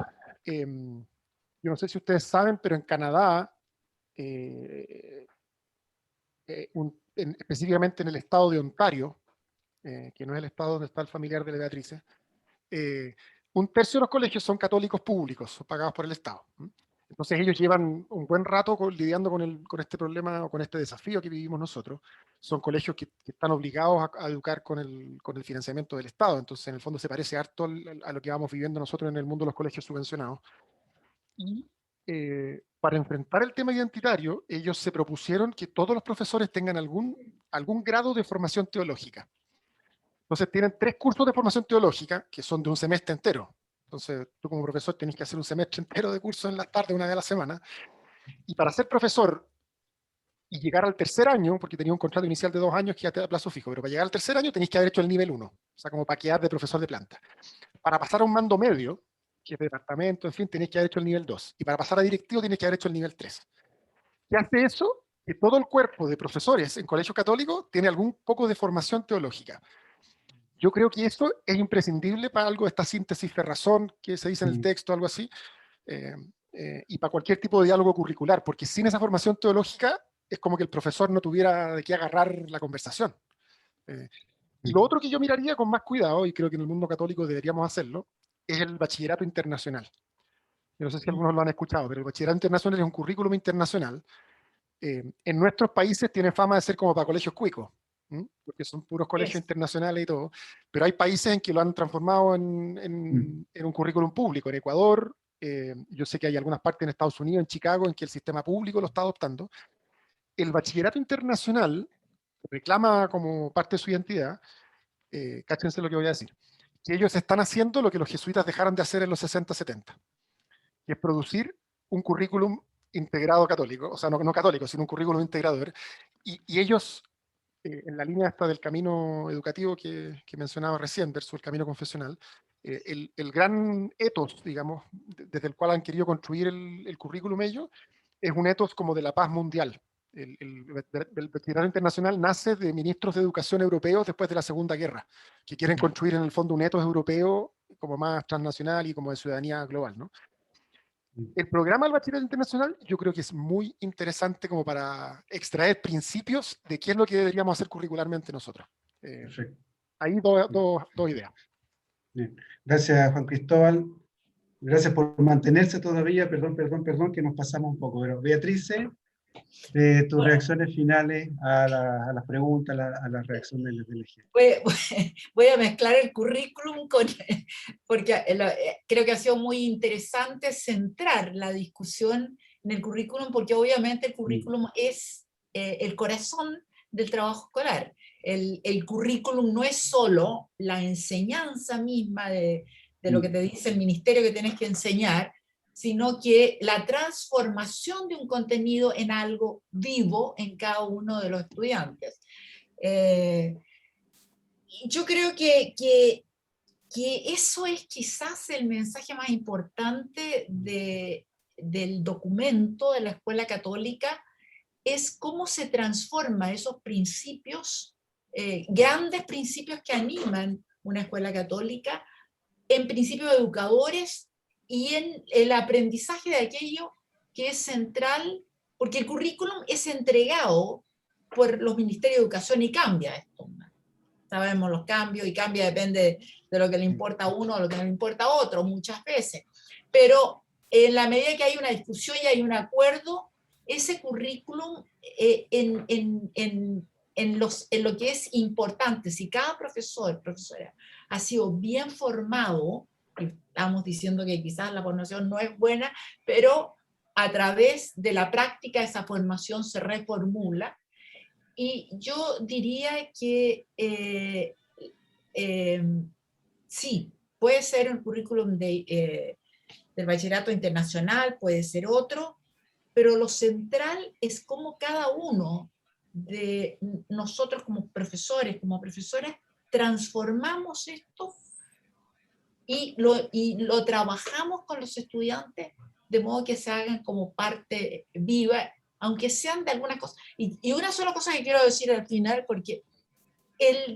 Yo no sé si ustedes saben, pero en Canadá, específicamente en el estado de Ontario, que no es el estado donde está el familiar de la Beatriz, 1/3 de los colegios son católicos públicos, son pagados por el Estado. Entonces ellos llevan un buen rato lidiando con este problema o con este desafío que vivimos nosotros. Son colegios que están obligados a educar con el financiamiento del Estado. Entonces en el fondo se parece harto a lo que vamos viviendo nosotros en el mundo de los colegios subvencionados. Y para enfrentar el tema identitario, ellos se propusieron que todos los profesores tengan algún grado de formación teológica. Entonces tienen 3 cursos de formación teológica que son de un semestre entero. Entonces tú como profesor tenés que hacer un semestre entero de curso en la tarde, una vez a la semana. Y para ser profesor y llegar al 3er año, porque tenía un contrato inicial de 2 años que ya te da plazo fijo, pero para llegar al 3er año tenés que haber hecho el nivel 1, o sea, como para quedar de profesor de planta. Para pasar a un mando medio, que es de departamento, en fin, tenés que haber hecho el nivel 2. Y para pasar a directivo tenés que haber hecho el nivel 3. ¿Qué hace eso? Que todo el cuerpo de profesores en colegios católicos tiene algún poco de formación teológica. Yo creo que esto es imprescindible para algo de esta síntesis de razón que se dice en el texto, algo así, y para cualquier tipo de diálogo curricular, porque sin esa formación teológica es como que el profesor no tuviera de qué agarrar la conversación. Y lo otro que yo miraría con más cuidado, y creo que en el mundo católico deberíamos hacerlo, es el bachillerato internacional. Yo no sé si algunos lo han escuchado, pero el bachillerato internacional es un currículum internacional. En nuestros países tiene fama de ser como para colegios cuicos, porque son puros colegios internacionales y todo, pero hay países en que lo han transformado en un currículum público. En Ecuador, yo sé que hay algunas partes en Estados Unidos, en Chicago, en que el sistema público lo está adoptando. El bachillerato internacional reclama como parte de su identidad, cáchense lo que voy a decir, que ellos están haciendo lo que los jesuitas dejaron de hacer en los 60-70, que es producir un currículum integrado católico, o sea, no católico, sino un currículum integrador, y ellos, en la línea esta del camino educativo que mencionaba recién, versus el camino confesional, el gran ethos, digamos, desde el cual han querido construir el currículum ellos, es un ethos como de la paz mundial. el bachillerato internacional nace de ministros de educación europeos después de la Segunda Guerra, que quieren construir en el fondo un ethos europeo como más transnacional y como de ciudadanía global, ¿no? El programa del bachillerato internacional yo creo que es muy interesante como para extraer principios de qué es lo que deberíamos hacer curricularmente nosotros. Perfecto. Ahí dos ideas. Bien. Gracias, Juan Cristóbal. Gracias por mantenerse todavía. Perdón, que nos pasamos un poco. Pero Beatrice, tus reacciones finales a las preguntas, a las reacciones del gente. Voy a mezclar el currículum porque creo que ha sido muy interesante centrar la discusión en el currículum, porque obviamente el currículum es el corazón del trabajo escolar. El currículum no es solo la enseñanza misma de lo que te dice el ministerio que tienes que enseñar, sino que la transformación de un contenido en algo vivo en cada uno de los estudiantes. Yo creo que eso es quizás el mensaje más importante del documento de la Escuela Católica, es cómo se transforma esos principios, grandes principios que animan una escuela católica, en principios educadores y en el aprendizaje de aquello que es central, porque el currículum es entregado por los ministerios de educación y cambia esto. Sabemos los cambios, y cambia depende de lo que le importa a uno o lo que no le importa a otro muchas veces. Pero en la medida que hay una discusión y hay un acuerdo, ese currículum en lo que es importante, si cada profesora ha sido bien formado, y estamos diciendo que quizás la formación no es buena, pero a través de la práctica esa formación se reformula. Y yo diría que sí, puede ser un currículum del bachillerato internacional, puede ser otro, pero lo central es cómo cada uno de nosotros como profesores, como profesoras, transformamos esto y lo trabajamos con los estudiantes de modo que se hagan como parte viva, aunque sean de algunas cosas. Y una sola cosa que quiero decir al final, porque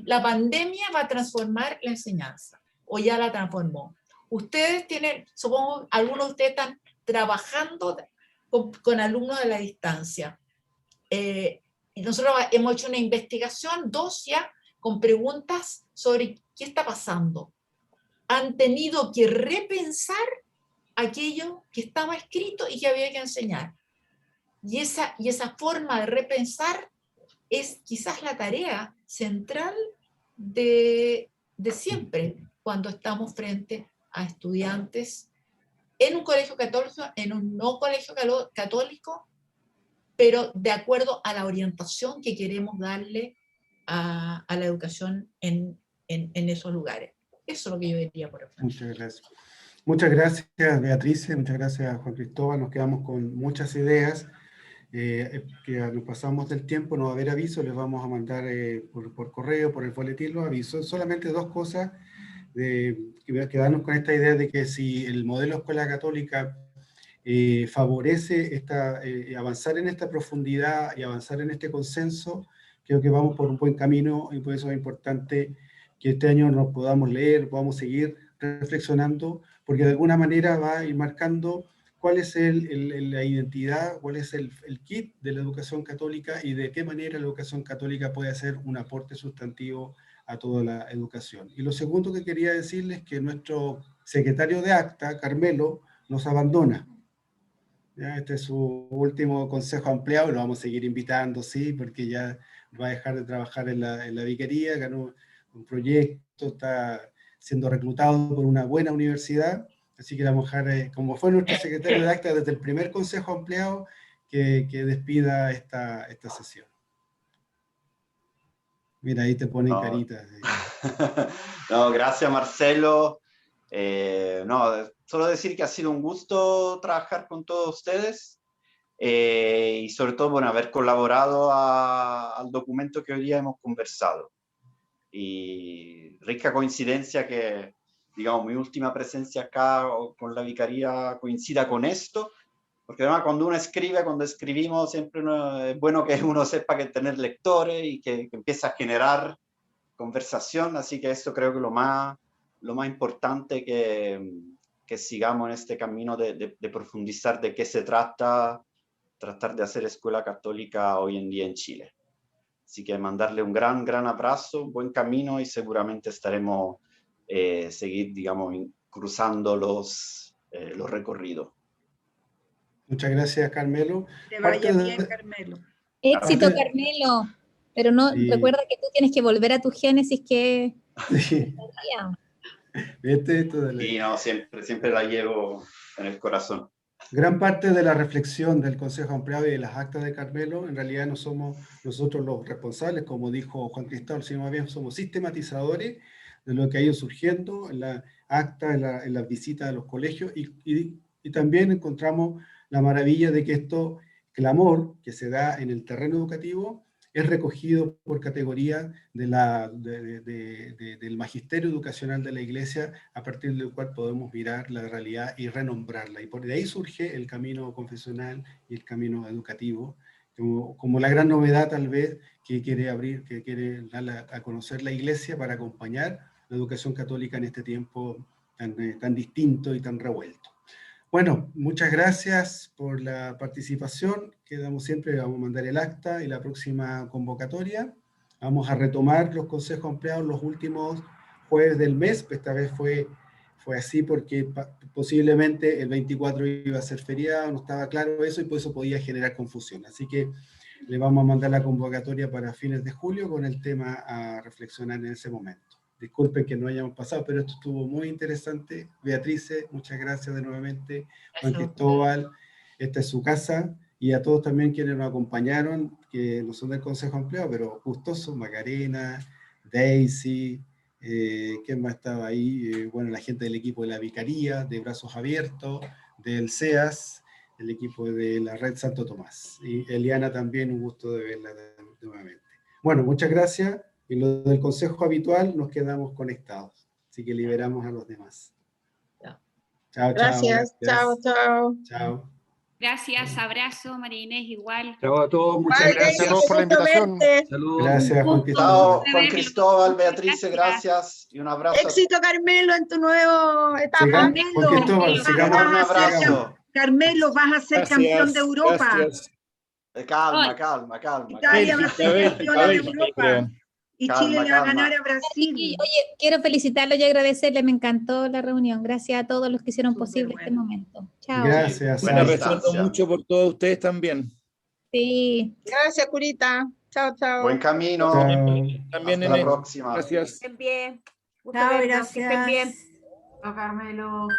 la pandemia va a transformar la enseñanza, o ya la transformó. Ustedes tienen, supongo, algunos de ustedes están trabajando con alumnos de la distancia. Y nosotros hemos hecho una investigación, 2 ya, con preguntas sobre qué está pasando. Han tenido que repensar aquello que estaba escrito y que había que enseñar. Y esa forma de repensar es quizás la tarea central de siempre, cuando estamos frente a estudiantes en un colegio católico, en un no colegio católico, pero de acuerdo a la orientación que queremos darle a la educación en esos lugares. Eso es lo que yo diría por ejemplo. Muchas gracias. Muchas gracias, Beatriz, muchas gracias, Juan Cristóbal. Nos quedamos con muchas ideas. Que nos pasamos del tiempo, no va a haber aviso, les vamos a mandar por correo, por el boletín los avisos. Solamente 2 cosas, quedarnos con esta idea de que si el modelo escuela católica favorece avanzar en esta profundidad y avanzar en este consenso, creo que vamos por un buen camino, y por eso es importante que este año nos podamos leer, podamos seguir reflexionando, porque de alguna manera va a ir marcando cuál es la identidad, cuál es el kit de la educación católica y de qué manera la educación católica puede hacer un aporte sustantivo a toda la educación. Y lo segundo que quería decirles es que nuestro secretario de acta, Carmelo, nos abandona. ¿Ya? Este es su último consejo ampliado, lo vamos a seguir invitando, sí, porque ya va a dejar de trabajar en la vicaría, ganó un proyecto, está siendo reclutado por una buena universidad. Así que vamos a dejar, como fue nuestro secretario de acta desde el primer consejo ampliado, que despida esta sesión. Mira, ahí te ponen caritas. No, gracias Marcelo. Solo decir que ha sido un gusto trabajar con todos ustedes y sobre todo, bueno, haber colaborado al documento que hoy día hemos conversado. Y rica coincidencia que, digamos, mi última presencia acá con la vicaría coincida con esto, Porque además cuando uno escribe, cuando escribimos, siempre es bueno que uno sepa que tener lectores y que empiece a generar conversación, así que esto creo que lo más importante que sigamos en este camino de profundizar de qué se trata, tratar de hacer escuela católica hoy en día en Chile. Así que mandarle un gran abrazo, un buen camino y seguramente estaremos seguir, digamos, cruzando los recorridos. Muchas gracias, Carmelo. Que vaya bien, Carmelo. Éxito, Aparte- Carmelo. Pero no, Sí. recuerda que tú tienes que volver a tu génesis que... Sí. ¿Viste? Y no, siempre la llevo en el corazón. Gran parte de la reflexión del Consejo Ampliado y de las actas de Carmelo, en realidad no somos nosotros los responsables, como dijo Juan Cristóbal, sino más bien somos sistematizadores de lo que ha ido surgiendo en la acta, en las visitas a los colegios, y también encontramos la maravilla de que esto clamor que se da en el terreno educativo es recogido por categoría del magisterio educacional de la Iglesia, a partir del cual podemos mirar la realidad y renombrarla. Y por de ahí surge el camino confesional y el camino educativo, como la gran novedad tal vez que quiere abrir, que quiere dar a conocer la Iglesia para acompañar la educación católica en este tiempo tan distinto y tan revuelto. Bueno, muchas gracias por la participación. Quedamos siempre, vamos a mandar el acta y la próxima convocatoria. Vamos a retomar los consejos ampliados los últimos jueves del mes. Esta vez fue así porque posiblemente el 24 iba a ser feriado, no estaba claro eso y por eso podía generar confusión. Así que le vamos a mandar la convocatoria para fines de julio con el tema a reflexionar en ese momento. Disculpen que no hayamos pasado, pero esto estuvo muy interesante. Beatrice, muchas gracias de nuevamente. Juan Cristóbal, esta es su casa. Y a todos también quienes nos acompañaron, que no son del Consejo Ampliado, pero gustosos, Macarena, Daisy, ¿quién más estaba ahí? Bueno, la gente del equipo de la Vicaría, de Brazos Abiertos, del CEAS, el equipo de la Red Santo Tomás. Y Eliana también, un gusto de verla nuevamente. Bueno, muchas gracias. Y lo del consejo habitual nos quedamos conectados. Así que liberamos a los demás. Chao, Gracias. chao. Chao. Chao. Gracias, abrazo, María Inés, igual. Chao a todos, muchas Vale, gracias. Gracias por la invitación. Saludos. Gracias, Juan Chao, Cristóbal. Juan Cristóbal, Beatriz, gracias y un abrazo. Éxito, Carmelo, en tu nueva etapa. Juan Carmelo, Cristóbal, sigamos. Un abrazo. Carmelo, vas a ser campeón de Europa. Gracias. Calma. Italia va a ser campeona de Europa. Y Calma, Chile le va a calma. ganar a Brasil. Y, oye, quiero felicitarlo y agradecerle, me encantó la reunión. Gracias a todos los que hicieron posible este momento. Chao. Gracias. Bueno, Sara. resuelto mucho por todos ustedes también. Sí. Gracias, Curita. Chao. Buen camino. Chao. También Hasta la en próxima. Gracias. Estén bien. Chao, Que estén bien. gracias. Carmelo.